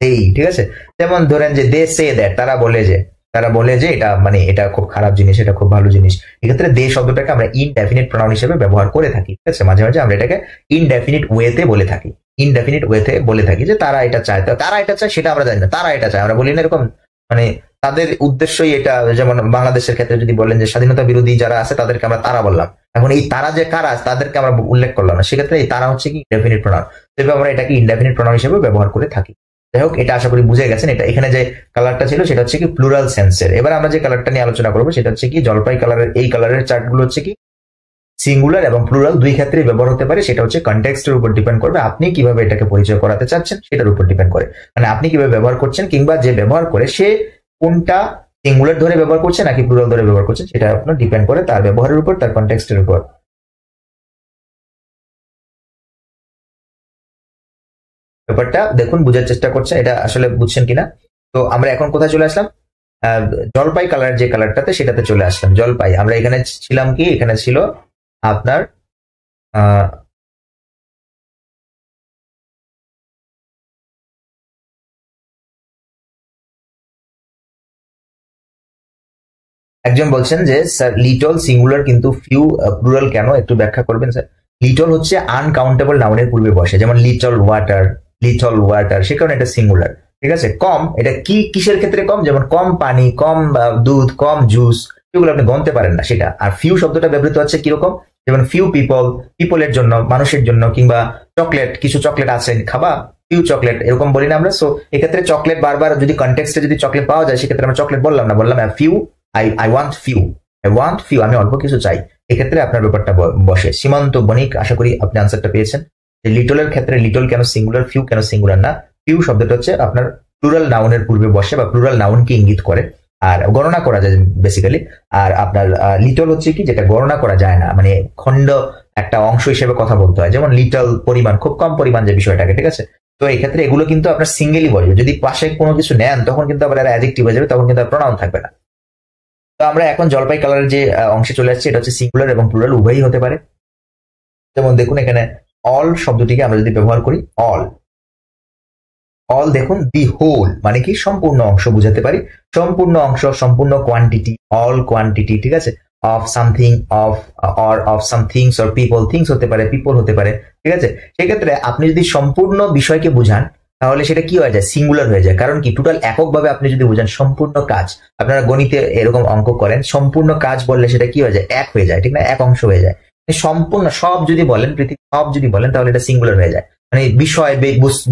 দেই, ঠিক আছে? যেমন ধরেন যে দে সে দ্যাট, তারা বলে যে, তারা বলে যে এটা মানে এটা খুব খারাপ জিনিস, এটা খুব ভালো জিনিস। এক্ষেত্রে দে শব্দটাকে আমরা ইনডেফিনিট প্রোনাউন হিসেবে ব্যবহার করে থাকি, ঠিক আছে? মাঝে মাঝে আমরা এটাকে ইনডেফিনিট ওয়েতে বলে থাকি, ইনডেফিনিট ওয়েতে বলে থাকি যে তারা এটা চায়, তারা এটা চায় সেটা আমরা জানি না, তারা এটা চায়, আমরা বলি না এরকম, মানে তাদের উদ্দেশ্যই এটা। যেমন বাংলাদেশের ক্ষেত্রে যদি বলেন যে স্বাধীনতা বিরোধী যারা আছে তাদেরকে আমরা তারা বললাম, এখন এই তারা যে কারা তাদেরকে আমরা উল্লেখ করলাম না, সেক্ষেত্রে এই তারা হচ্ছে কি ইনডেফিনিট প্রোনাউন, তবে আমরা এটাকে ইনডেফিনিট প্রোনাউন হিসেবে ব্যবহার করে থাকি। যাই হোক, এটা আশা করি বুঝে গেছেন। এটা এখানে যে কালারটা ছিল সেটা হচ্ছে কি প্লুরাল সেন্সের। এবার আমরা যে কালারটা নিয়ে আলোচনা করবো সেটা হচ্ছে কি জলপাই কালারের, এই কালারের চার্টগুলো হচ্ছে কি সিঙ্গুলার এবং প্লুরাল দুই ক্ষেত্রে ব্যবহার হতে পারে, সেটা হচ্ছে কনটেক্সটের উপর ডিপেন্ড করবে, আপনি কিভাবে এটাকে পরিচয় করাতে চাচ্ছেন সেটার উপর ডিপেন্ড করে, মানে আপনি কিভাবে ব্যবহার করছেন কিংবা যে ব্যবহার করে সে কোনটা সিঙ্গুলার ধরে ব্যবহার করছে নাকি প্লুরাল ধরে ব্যবহার করছে সেটা আপনার ডিপেন্ড করে তার ব্যবহারের উপর, তার কনটেক্সটের উপর। ব্যাপারটা দেখুন, বোঝার চেষ্টা করছে, এটা আসলে বুঝছেন কিনা। তো আমরা এখন কোথায় চলে আসলাম, জলপাই কালার যে কালারটাতে সেটাতে চলে আসলাম। জলপাই আমরা এখানে ছিলাম কি, এখানে ছিল আপনার একজন বলছেন যে স্যার লিটল সিঙ্গুলার কিন্তু ফিউ প্লুরাল কেন, একটু ব্যাখ্যা করবেন স্যার। লিটল হচ্ছে আনকাউন্টেবল নাউনের পূর্বে বসে, যেমন লিটল ওয়াটার, সে কারণে এটা সিঙ্গুলার। ঠিক আছে, কম এটা কি কিসের ক্ষেত্রে কম, যেমন কম পানি, কম দুধ, কম জুস, এগুলো আপনি গণতে পারেন না সেটা। আর ফিউ শব্দটা ব্যবহৃত হচ্ছে কিরকম, যেমন ফিউ পিপলের জন্য, মানুষের জন্য, কিংবা চকলেট, কিছু চকলেট আছে খাবা, ফিউ চকলেট এরকম বলি না আমরা। সো এক্ষেত্রে চকলেট বারবার যদি কন্টেক্সটে যদি চকলেট পাওয়া যায় সেক্ষেত্রে আমরা চকলেট বললাম না, বললাম ফিউ, I want few, আমি অল্প কিছু চাই, এক্ষেত্রে আপনার ব্যাপারটা বসে। সীমান্ত বণিক, আশা করি আপনি আনসারটা পেয়েছেন যে লিটলের ক্ষেত্রে লিটল কেন সিঙ্গুলার, ফিউ কেন সিঙ্গুলার না। ফিউ শব্দটা হচ্ছে আপনার প্লুরাল নাউনের পূর্বে বসে বা প্লুরাল নাউনকে ইঙ্গিত করে আর গণনা করা যায় বেসিক্যালি। আর আপনার লিটল হচ্ছে কি, যেটা গণনা করা যায় না, মানে খণ্ড একটা অংশ হিসেবে কথা বলতে হয়, যেমন লিটল পরিমাণ, খুব কম পরিমাণ যে বিষয়টাকে। ঠিক আছে, তো এই ক্ষেত্রে এগুলো কিন্তু আপনার সিঙ্গেলই বলবে, যদি পাশে কোনো কিছু নেন তখন কিন্তু আবার অ্যাডজেক্টিভ হয়ে যাবে, তখন কিন্তু আর প্রোনাউন থাকবে না। তো আমরা এখন জলপাই কালারের যে অংশে চলে আসছি, এটা হচ্ছে সিঙ্গুলার এবং প্লুরাল উভয়ই হতে পারে। যেমন দেখুন এখানে অল শব্দটিকে আমরা যদি ব্যবহার করি, অল দেখুন দি হোল মানে কি সম্পূর্ণ অংশ বুঝাতে পারি, সম্পূর্ণ অংশ, সম্পূর্ণ কোয়ান্টিটি, অল কোয়ান্টিটি। ঠিক আছে, of something, of some things or people, things হতে পারে, পিপল হতে পারে। ঠিক আছে, সেক্ষেত্রে আপনি যদি সম্পূর্ণ বিষয়কে বুঝান তাহলে সেটা কি হয়ে যায়, সিঙ্গুলার হয়ে যায়। কারণ কি, টোটাল এককভাবে আপনি যদি বুঝান সম্পূর্ণ কাজ, আপনারা গণিতে এরকম অঙ্ক করেন, সম্পূর্ণ কাজ বললে সেটা কি হয়ে যায়, এক হয়ে যায়, ঠিক না, এক অংশ হয়ে যায়। সম্পূর্ণ সব যদি বলেন, পৃথিবী সব যদি বলেন তাহলে এটা সিঙ্গুলার হয়ে যায়। মানে বিষয়,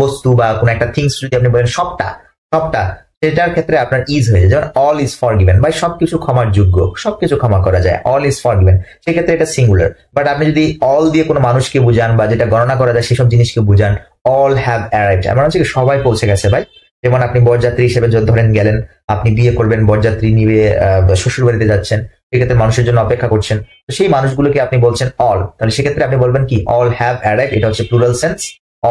বস্তু বা কোনো একটা থিংস যদি আপনি বলেন সবটা সবটা, সেটার ক্ষেত্রে আপনার ইজ হয়ে যায়। যেমন অল ইজ ফরগিভেন, ভাই সবকিছু ক্ষমার যোগ্য, সবকিছু ক্ষমা করা যায়, অল ইজ ফরগিভেন, সেক্ষেত্রে এটা সিঙ্গুলার। বাট আপনি যদি অল দিয়ে কোনো মানুষকে বুঝান বা যেটা গণনা করা যায় সেসব জিনিসকে বুঝান, অল হ্যাভ অ্যারাইভড, এমন হচ্ছে কি সবাই পৌঁছে গেছে ভাই। যেমন আপনি বরযাত্রী হিসেবে ধরেন গেলেন, আপনি বিয়ে করবেন, বরযাত্রী নিয়ে শ্বশুর বাড়িতে যাচ্ছেন, সেক্ষেত্রে মানুষের জন্য অপেক্ষা করছেন, তো সেই মানুষগুলোকে আপনি বলছেন অল, তাহলে সেক্ষেত্রে আপনি বলবেন কি, অল হ্যাভ অ্যারাইভড, এটা হচ্ছে plural sense,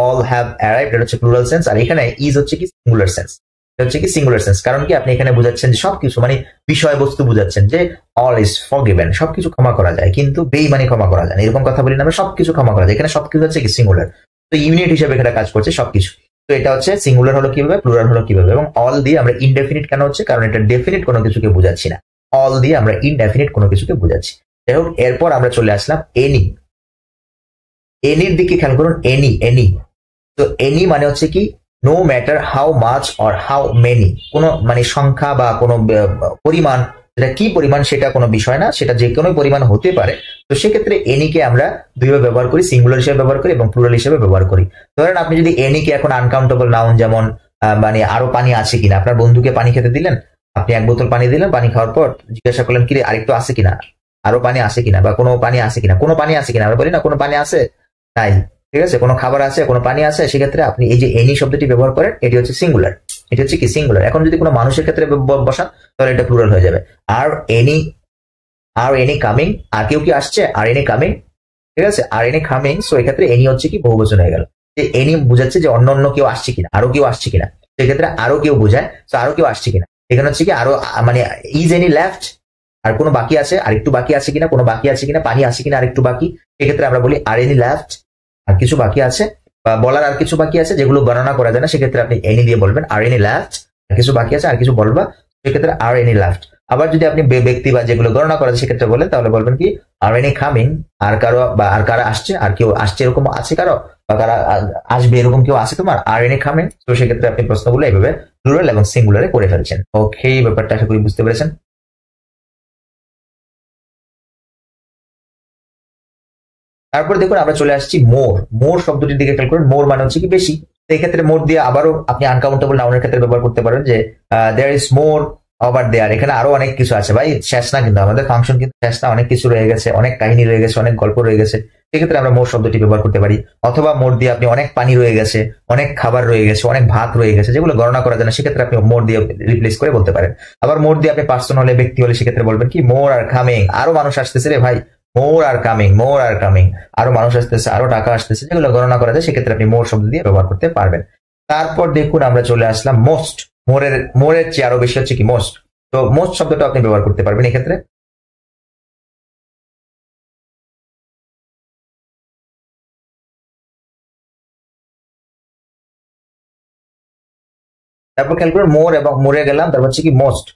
all have arrived এটা হচ্ছে প্লুরাল সেন্স। আর এখানে ইজ হচ্ছে কি, সিঙ্গুলার সেন্স, এটা হচ্ছে কি সিঙ্গুলার সেন্স। কারণ কি, আপনি এখানে বুঝাচ্ছেন যে সবকিছু, মানে বিষয়বস্তু বুঝাচ্ছেন যে অল ইজ ফরগিভেন, সবকিছু ক্ষমা করা যায়, কিন্তু বেইমানি ক্ষমা করা যায় না, এরকম কথা বলি না আমরা, সবকিছু ক্ষমা করা যায়, এখানে সবকিছু হচ্ছে কি সিঙ্গুলার। তো ইউনিট হিসেবে এখানে কাজ করছে সবকিছু। তো এটা হচ্ছে সিঙ্গুলার হলো কিভাবে, প্লুরাল হলো কিভাবে। এবং অল দিয়ে আমরা ইনডেফিনিট কেন হচ্ছে, কারণ এটা ডেফিনিট কোনো কিছুকে বুঝাচ্ছি না, অল দিয়ে আমরা ইনডেফিনিট কোনো কিছুকে বুঝাচ্ছি। যাই হোক, এরপর আমরা চলে আসলাম এনির দিকে খেয়াল করুন, এনি। তো এনি মানে হচ্ছে কি, no matter how much or how many, কোনো মানে সংখ্যা বা কোনো পরিমাণ, সেটা কি পরিমাণ সেটা কোনো বিষয় না, সেটা যে কোনো পরিমাণ হতে পারে। তো সেক্ষেত্রে এনিকে আমরা দুইভাবে ব্যবহার করি, সিঙ্গুলার হিসেবে ব্যবহার করি এবং প্লুরাল হিসেবে ব্যবহার করি। ধরেন আপনি যদি এনিকে এখন আনকাউন্টেবল নাউন, যেমন মানে আরো পানি আছে কিনা, আপনার বন্ধুকে পানি খেতে দিলেন, আপনি এক বোতল পানি দিলেন, পানি খাওয়ার পর জিজ্ঞাসা করলেন কি আরেকটু আছে কিনা, আরো পানি আছে কিনা, বা কোনো পানি আছে কিনা, কোনো পানি আছে কিনা, আমরা বলি না কোনো পানি আছে, তাই ঠিক আছে, কোনো খাবার আছে, কোনো পানি আছে, সেক্ষেত্রে আপনি এই যে এনি শব্দটি ব্যবহার করেন, এটি হচ্ছে সিঙ্গুলার, এটি হচ্ছে কি সিঙ্গুলার। এখন যদি কোনো মানুষের ক্ষেত্রে বসান তাহলে এটা প্লুরাল হয়ে যাবে, আর এনি কামিং, আর কেউ কি আসছে, আর এনি কামিং, ঠিক আছে, আর এনি কামিং। সো এক্ষেত্রে এনি হচ্ছে কি বহুবচন হয়ে গেল, যে এনি বুঝাচ্ছে যে অন্য কেউ আসছে কিনা, আরো কেউ আসছে কিনা, সেক্ষেত্রে আরো কেউ বোঝায়, তো আরো কেউ আসছে কিনা, এখানে হচ্ছে কি আরো, মানে ইজ এনি লেফট, আর কোনো বাকি আছে, আরেকটু বাকি আছে কিনা, কোনো বাকি আছে কিনা, পানি আছে কিনা আরেকটু বাকি, সেক্ষেত্রে আমরা বলি আর এনি লেফট, আর কিছু বাকি আছে, বা বলার আর কিছু বাকি আছে যেগুলো গণনা করা যায় না, সেক্ষেত্রে আপনি এনি দিয়ে বলবেন আর এনি লেফট, কিছু বাকি আছে আর কিছু বলবা, সেক্ষেত্রে আর এনি লেফট। আবার যদি আপনি ব্যক্তি বা যেগুলো গণনা করা যায় সেক্ষেত্রে বলেন, তাহলে বলবেন কি আর এনি কামিং, আর কারো বা আর কারা আসছে, আর কেউ আসছে এরকম আছে কারো, বা কারা আসবে এরকম কেউ আছে তোমার, আর এনি কামিং। তো সেক্ষেত্রে আপনি প্রশ্নগুলো এইভাবে প্লুরাল এবং সিঙ্গুলারে করে ফেলছেন। ওকে, ব্যাপারটা আশা করি বুঝতে পেরেছেন। তারপর দেখুন আমরা চলে আসছি মোর শব্দটির দিকে খেয়াল করুন। মোর মানে হচ্ছে কি বেশি, এই ক্ষেত্রে মোর দিয়ে আবারও আপনি আনকাউন্টেবল নাউনের ক্ষেত্রে ব্যবহার করতে পারেন, যে দেয়ার ইজ মোর ওভার দেয়ার, এখানে আরো অনেক কিছু আছে ভাই, শেষ না কিন্তু আমাদের ফাংশন কিন্তু শেষ না, অনেক কিছু রয়ে গেছে, অনেক কাহিনী রয়ে গেছে, অনেক গল্প রয়ে গেছে। সেক্ষেত্রে আমরা মোর শব্দটি ব্যবহার করতে পারি। অথবা মোর দিয়ে আপনি অনেক পানি রয়ে গেছে, অনেক খাবার রয়ে গেছে, অনেক ভাত রয়ে গেছে, যেগুলো গণনা করা যায় না, সেক্ষেত্রে আপনি মোর দিয়ে রিপ্লেস করে বলতে পারেন। আবার মোর দিয়ে আপনি পার্সন হলে, ব্যক্তি হলে, সেক্ষেত্রে বলবেন কি মোর আর কামিং, আরো মানুষ আসতেছে রে ভাই, মোর are coming, more are coming, আরো মানুষ আসতেছে, আরো টাকা আসতেছে, যেগুলো গণনা করা যায়, সেক্ষেত্রে আপনি মোর শব্দ দিয়ে ব্যবহার করতে পারবেন। তারপর দেখুন আমরা চলে আসলাম মোস্ট। মোরের চেয়ে আরো বেশি হচ্ছে কি মোস্ট। তো মোস্ট শব্দটা আপনি ব্যবহার করতে পারবেন এক্ষেত্রে। তারপর খেয়াল করুন মোর এবং মোরে গেলাম, তারপর হচ্ছে কি মোস্ট।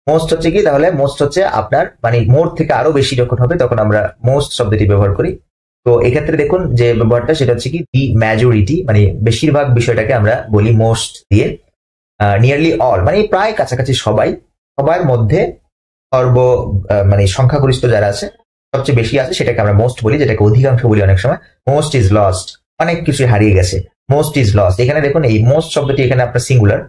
মোস্ট হচ্ছে কি, তাহলে মোস্ট হচ্ছে আপনার মানে মোর থেকে আরো বেশি যখন হবে তখন আমরা মোস্ট শব্দটি ব্যবহার করি। তো এক্ষেত্রে দেখুন যে ব্যবহারটা সেটা হচ্ছে কি দি মেজরিটি, মানে বেশিরভাগ বিষয়টাকে আমরা বলি মোস্ট দিয়ে। নিয়ারলি অল মানে প্রায় কাছাকাছি সবাই, সবার মধ্যে সর্ব মানে সংখ্যাগরিষ্ঠ যারা আছে, সবচেয়ে বেশি আছে, সেটাকে আমরা মোস্ট বলি, যেটাকে অধিকাংশ বলি অনেক সময়। মোস্ট ইজ লস্ট, অনেক কিছু হারিয়ে গেছে, মোস্ট ইজ লস্ট। এখানে দেখুন এই মোস্ট শব্দটি এখানে আপনার সিঙ্গুলার,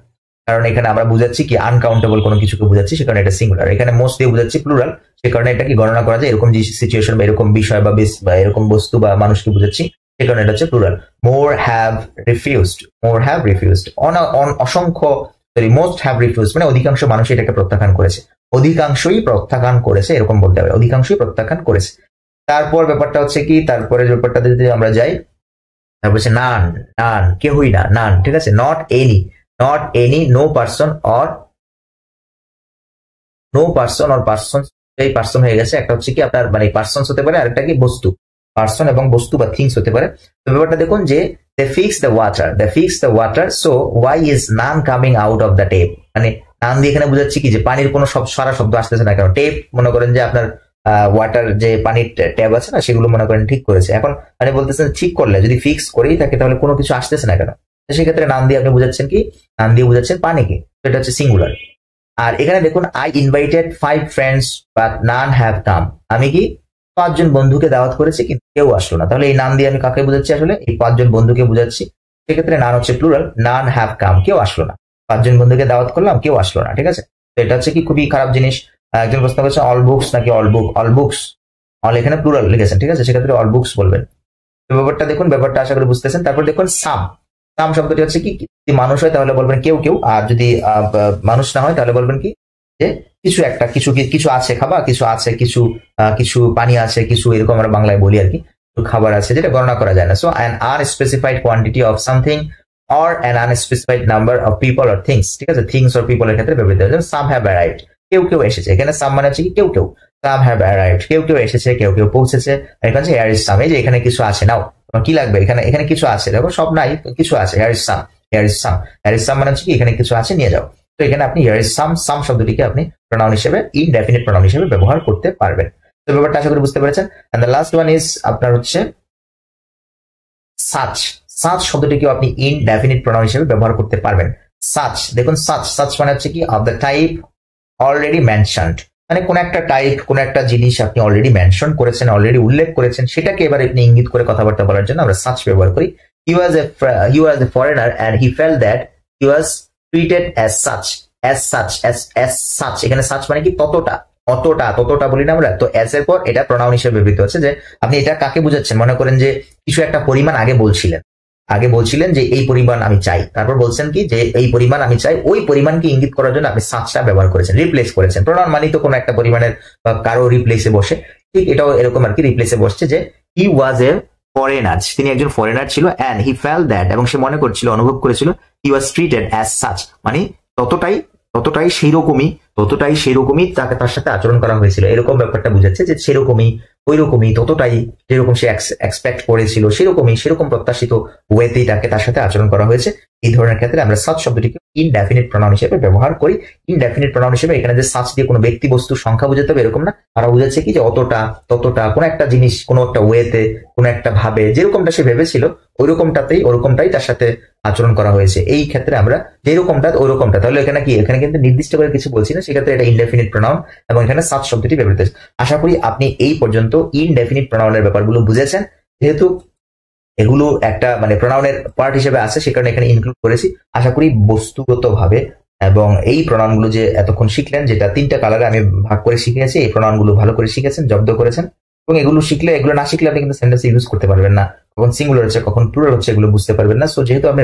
কারণ এখানে আমরা বুঝাচ্ছি কি আনকাউন্টেবল কোনো কিছুকে বুঝাচ্ছি, সে কারণে এটা সিঙ্গুলার। এখানে মোস্ট দিয়ে বুঝাচ্ছি প্লুরাল, সে কারণে এটা কি গণনা করা যায়, এরকম যে সিচুয়েশন বা এরকম বিষয় বা এরকম বস্তু বা মানুষকে বুঝাচ্ছি, সে কারণে এটা হচ্ছে plural. More have refused, more have refused, অসংখ্য, সরি মোস্ট হ্যাভ রিফিউজড মানে অধিকাংশ মানুষ এটাকে প্রত্যাখ্যান করেছে, অধিকাংশই প্রত্যাখ্যান করেছে, এরকম বলতে হবে, অধিকাংশই প্রত্যাখ্যান করেছে। তারপর ব্যাপারটা হচ্ছে কি, তারপরে ব্যাপারটা যদি আমরা যাই, তারপর হচ্ছে নান, নান কেউই না, নান, ঠিক আছে। Not any, not any, no person or, no person or person, এই পার্সন হয়ে গেছে। একটা হচ্ছে কি আপনার মানে পার্সন হতে পারে, আরেকটা কি বস্তু, পার্সন এবং বস্তু বা থিংস হতে পারে। তো ব্যাপারটা দেখুন যে they fix the water, they fix the water, so why is none coming out of the tap, মানে নান দিয়ে এখানে বুঝাচ্ছি কি যে পানির কোনো সারা শব্দ আসতেছে না, কারণ টেপ মনে করেন যে আপনার ওয়াটার যে পানির ট্যাব আছে না, সেগুলো মনে করেন ঠিক করেছে। এখন মানে বলতেছেন ঠিক করলে যদি ফিক্স করেই থাকে তাহলে কোনো কিছু আসতেছে না কেন, সেক্ষেত্রে নান দিয়ে আপনি বুঝাচ্ছেন কি, নান দিয়ে বুঝাচ্ছেন পানিকে, এটা হচ্ছে সিঙ্গুলার। আর এখানে দেখুন I invited 5 friends but none have come, আমি কি 5 জন বন্ধুকে দাওয়াত করেছি কিন্তু কেউ আসলো না, তাহলে এই নান দিয়ে আমি কাকে বুঝাচ্ছি, আসলে এই 5 জন বন্ধুকে বুঝাচ্ছি। সেক্ষেত্রে নান হচ্ছে প্লুরাল, নান হ্যাভ কাম, কেউ আসলো না, 5 জন বন্ধুকে দাওয়াত করলাম কেউ আসলো না, ঠিক আছে। তো এটা হচ্ছে কি খুবই খারাপ জিনিস। একজন প্রশ্ন করছে অল বুকস নাকি অল বুক, অল বুকস, অল এখানে প্লুরাল লিখেছেন, ঠিক আছে, সেক্ষেত্রে অল বুকস বলবেন। তো ব্যাপারটা দেখুন, ব্যাপারটা আশা করি বুঝতেছেন। তারপর দেখুন সাম, সাম শব্দটি হচ্ছে কি, যদি মানুষ হয় তাহলে বলবেন কেউ কেউ, আর যদি মানুষ না হয় তাহলে বলবেন কি যে কিছু একটা, কিছু কিছু আছে খাবার, কিছু আছে, কিছু কিছু পানি আছে, কিছু এরকম আমরা বাংলায় বলি আর কি, খাবার আছে যেটা গণনা করা যায় না। So an unspecified quantity of something or an unspecified number of people or things, ঠিক আছে, থিংস অর পিপলের ক্ষেত্রে ব্যবহৃত হয়। সাম হ্যাভ অ্যারাইভড, কেউ কেউ এসেছে, এখানে সাম মানে হচ্ছে কি কেউ কেউ, সাম হ্যাভ অ্যারাইভড, কেউ কেউ এসেছে, কেউ কেউ পৌঁছেছে। এখানে হচ্ছে হেয়ার ইজ সাম, এই যে এখানে কিছু আছে, নাও তোমার কি লাগবে, এখানে এখানে কিছু আছে, দেখো সব নাই কিছু আছে, hair is some, hair is some, hair is some মানে হচ্ছে কি এখানে কিছু আছে নিয়ে যাও। তো এখানে আপনি হিয়ার ইজ সাম, সাম শব্দটিকে আপনি প্রোনাউন হিসেবে, ইনডেফিনিট প্রোনাউন হিসেবে ব্যবহার করতে পারবেন। তো ব্যাপারটা আশা করি বুঝতে পেরেছেন। And the last one is আপনার হচ্ছে সাচ, সাচ শব্দটিকেও আপনি ইনডেফিনিট প্রোনাউন হিসেবে ব্যবহার করতে পারবেন। সাচ, দেখুন সাচ, সাচ মানে হচ্ছে কি of the type already mentioned, মানে কোন একটা টাইপ, কোন একটা জিনিস আপনি অলরেডি মেনশন করেছেন, অলরেডি উল্লেখ করেছেন, সেটাকে এবার আপনি ইঙ্গিত করে কথাবার্তা বলার জন্য আমরা সাচ ব্যবহার করি। He was a foreigner and he felt that he was treated as such, as such, as such, এখানে সাচ মানে কি ততটা, অতটা, ততটা বলি না আমরা, তো অ্যাজ এর পর এটা প্রোনাউন হিসেবে ব্যবহৃত হচ্ছে। যে আপনি এটা কাকে বুঝাচ্ছেন, মনে করেন যে কিছু একটা পরিমাণ আগে বলছিলেন যে এই পরিমাণ আমি চাই, তারপর বলছেন কি যে এই পরিমাণ আমি চাই, ওই পরিমাণকে ইঙ্গিত করার জন্য আপনি সাচটা ব্যবহার করেছেন, রিপ্লেস করেছেন। প্রোনাউন মানে তো কোনো একটা পরিমাণের বা কারো রিপ্লেসে বসে, ঠিক এটাও এরকম আর কি, রিপ্লেসে বসছে। যে হি ওয়াজ এ ফরেনার, তিনি একজন ফরেনার ছিল, এন্ড হি ফেল্ট দ্যাট, এবং সে মনে করছিল, অনুভব করেছিল, হি ওয়াজ ট্রিটেড অ্যাজ সাচ, মানে ততটাই সেইরকমই তাকে তার সাথে আচরণ করা হয়েছিল, এরকম ব্যাপারটা বুঝাচ্ছে যে সেরকমই, ওইরকমই, ততটাই যেরকম সে এক্সপেক্ট করেছিল, সেরকম প্রত্যাশিত ওয়েতেই তার সাথে আচরণ করা হয়েছে। এই ধরনের ক্ষেত্রে আমরা সাচ শব্দটিকে ইনডেফিনিট প্রোনাউন হিসেবে ব্যবহার করি। ইনডেফিনিট প্রোনাউন হিসেবে এখানে যে সাচ দিয়ে কোনো ব্যক্তি বস্তু সংখ্যা বোঝাতে হবে এরকম না, তারা বুঝাচ্ছে কি যে অতটা, ততটা, কোন একটা জিনিস কোন একটা ওয়েতে, কোন একটা ভাবে, যেরকমটা সে ভেবেছিল ওরকমটাই তার সাথে আচরণ করা হয়েছে। এই ক্ষেত্রে আমরা যেরকমটা ওরকমটা, তাহলে এখানে কি, এখানে কিন্তু নির্দিষ্ট করে কিছু বলছি না, সেক্ষেত্রে এটা ইনডেফিনিট প্রোনাউন এবং এখানে সাচ শব্দটি ব্যবহৃত হয়েছে। আশা করি আপনি এই পর্যন্ত ইনডেফিনিট প্রোনাউনের ব্যাপারগুলো বুঝেছেন। যেহেতু এগুলো একটা মানে প্রোনাউনের পার্ট হিসেবে আছে, সে কারণে এখানে ইনক্লুড করেছি। আশা করি বস্তুগতভাবে এবং এই প্রণামগুলো যে এতক্ষণ শিখলেন, যেটা 3টা কালারে আমি ভাগ করে শিখিয়েছি, এই প্রণামগুলো ভালো করে শিখেছেন, জব্দ করেছেন, এবং এগুলো না শিখলে আপনি কিন্তু সেন্টেন্স ইউজ করতে পারবেন না। কখন সিঙ্গুলার হচ্ছে, কখন প্লুরাল হচ্ছে, এগুলো বুঝতে পারবেন না। সো যেহেতু আপনি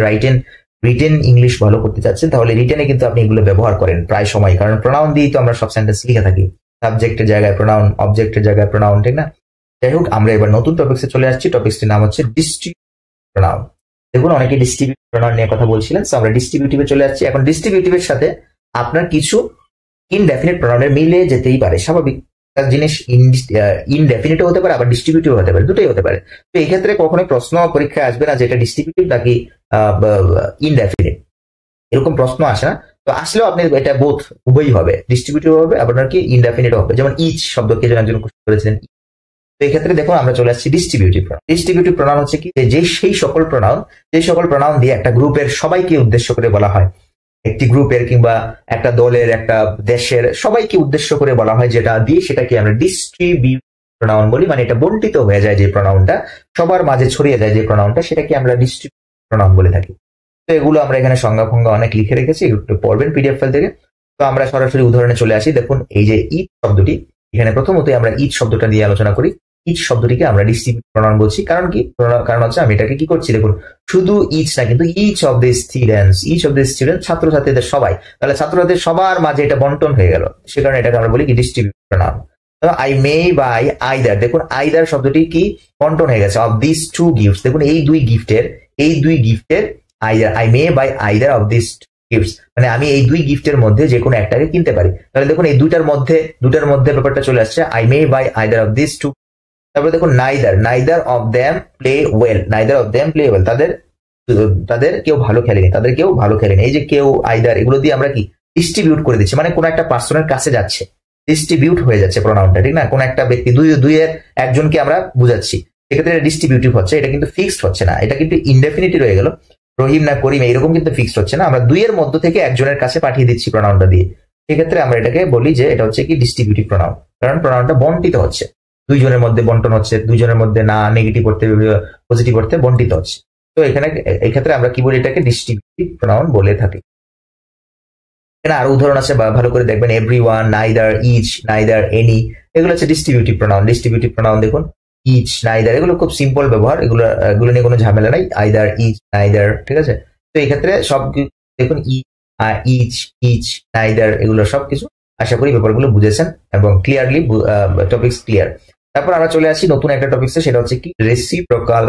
রিটেন ইংলিশ ভালো করতে চাচ্ছেন, তাহলে রিটেনে কিন্তু আপনি এগুলো ব্যবহার করেন প্রায় সময়, কারণ প্রোনাউন দিয়েই তো আমরা সব সেন্টেন্স লিখে থাকি। সাবজেক্টের জায়গায় প্রোনাউন, অবজেক্টের জায়গায় প্রোনাউন, ঠিক না? যাই হোক, আমরা এবার নতুন টপিক্সে চলে আসছি। টপিক্সটির নাম হচ্ছে ডিস্ট্রিবিউটিভ প্রোনাউন। দেখুন, অনেকে ডিস্ট্রিবিউটিভ প্রোনাউন নিয়ে কথা বলছিলেন, সো আমরা ডিস্ট্রিবিউটিভে চলে আসছি। এখন ডিস্ট্রিবিউটিভের সাথে আপনার কিছু ইনডেফিনিট প্রোনাউনের মিলে যেতেই পারে, স্বাভাবিক জিনিস। ইনডেফিনিটও হতে পারে, আবার ডিস্ট্রিবিউটিভ হতে পারে, দুটোই হতে পারে। তো এই ক্ষেত্রে কখনোই প্রশ্ন পরীক্ষায় আসবে না যে এটা ডিস্ট্রিবিউটিভ নাকি ইনডেফিনিট, এরকম প্রশ্ন আসে না। তো আসলেও আপনি এটা বোথ, উভয়ই হবে, ডিস্ট্রিবিউটিভ হবে, আপনার কি ইনডেফিনিট হবে। যেমন ইচ শব্দকে একজন কোশ্চেন করেছিলেন। তো এই ক্ষেত্রে দেখুন, আমরা চলে আসছি ডিস্ট্রিবিউটিভ প্রোনাউন। ডিস্ট্রিবিউটিভ প্রোনাউন হচ্ছে কি, যে সেই সকল প্রোনাউন দিয়ে একটা গ্রুপের সবাইকে উদ্দেশ্য করে বলা হয়, একটি গ্রুপের কিংবা একটা দলের, একটা দেশের সবাইকে উদ্দেশ্য করে বলা হয়, যেটা দিয়ে সেটাকে আমরা ডিস্ট্রিবিউটিভ প্রোনাউন বলি। মানে এটা বন্টিত হয়ে যায় যে প্রোনাউনটা, সবার মাঝে ছড়িয়ে যায় যে প্রোনাউনটা, সেটাকে আমরা ডিস্ট্রিবিউটিভ প্রোনাউন বলে থাকি। তো এগুলো আমরা এখানে সংজ্ঞা অনেক লিখে রেখেছি, একটু পড়বেন পিডিএফ ফাইল থেকে। তো আমরা সরাসরি উদাহরণে চলে আসি। দেখুন, এই যে ইচ শব্দটি, এখানে প্রথমতই আমরা ইচ শব্দটা দিয়ে আলোচনা করি। ইচ শব্দটিকে আমরা ডিস্ট্রিবিউটিভ প্রোনাউন বলছি। কারণ কি? কারণ হচ্ছে আমি এটাকে কি করছি, দেখুন, শুধু ইচ না, কিন্তু ইচ অফ দ্য স্টুডেন্টস, ছাত্রছাত্রীদের সবাই, তাহলে ছাত্রছাত্রীদের সবার মাঝে এটা বন্টন হয়ে গেল, সে কারণে এটাকে আমরা বলি কি distributive pronoun. I may buy either, দেখুন আইদার শব্দটি কি বন্টন হয়ে গেছে। অফ দিস টু গিফটস, দেখুন এই দুই গিফটের either, I may buy either of this gifts, মানে আমি এই দুই গিফটের মধ্যে যে কোনো একটাকে কিনতে পারি। তাহলে দেখুন এই দুটার মধ্যে ব্যাপারটা চলে আসছে, I may buy either of this two. তারপরে দেখুন neither of them play well, তাদের কেউ ভালো খেলেনি, এই যে কেউ, আইদার, এগুলো দিয়ে আমরা কি ডিস্ট্রিবিউট করে দিচ্ছি, মানে কোন একটা পার্সনের কাছে যাচ্ছে, ডিস্ট্রিবিউট হয়ে যাচ্ছে প্রোনাউনটা, ঠিক না? কোন একটা ব্যক্তি, দুইয়ের একজনকে আমরা বুঝাচ্ছি, সেক্ষেত্রে ডিস্ট্রিবিউটিভ হচ্ছে। এটা কিন্তু ফিক্সড হচ্ছে না, এটা কিন্তু ইনডেফিনিটি রয়ে গেল, রহিম না করিম, এরকম কিন্তু ফিক্সড হচ্ছে না। আমরা দুইয়ের মধ্য থেকে একজনের কাছে পাঠিয়ে দিচ্ছি প্রোনাউনটা দিয়ে, সেক্ষেত্রে আমরা এটাকে বলি যে এটা হচ্ছে কি ডিস্ট্রিবিউটিভ প্রোনাউন, কারণ প্রোনাউনটা বন্টিত হচ্ছে, দুইজনের মধ্যে বন্টন হচ্ছে, দুইজনের মধ্যে না নেগেটিভ অর্থে পজিটিভ অর্থে বন্টিত হচ্ছে। তো এখানে এই ক্ষেত্রে আমরা কি বলি, এটাকে ডিস্ট্রিবিউটিভ প্রোনাউন বলে থাকি। এখানে আরো উদাহরণ আছে, ভালো করে দেখবেন। Everyone, neither, each, neither, any, এগুলো হচ্ছে ডিস্ট্রিবিউটিভ প্রোনাউন। দেখুন ইচ, নাইদার, এগুলো খুব সিম্পল ব্যবহার, এগুলো নিয়ে কোনো ঝামেলা নাই। আইদার, ইচ, নাইদার, ঠিক আছে? তো এই ক্ষেত্রে সব দেখুন ইচ, নাইদার, এগুলো সবকিছু আশা করি ব্যাপারগুলো বুঝেছেন এবং ক্লিয়ারলি টপিকস ক্লিয়ার। তারপর আমরা চলে আসি নতুন একটা টপিকসে, সেটা হচ্ছে কি রেসিপ্রোকাল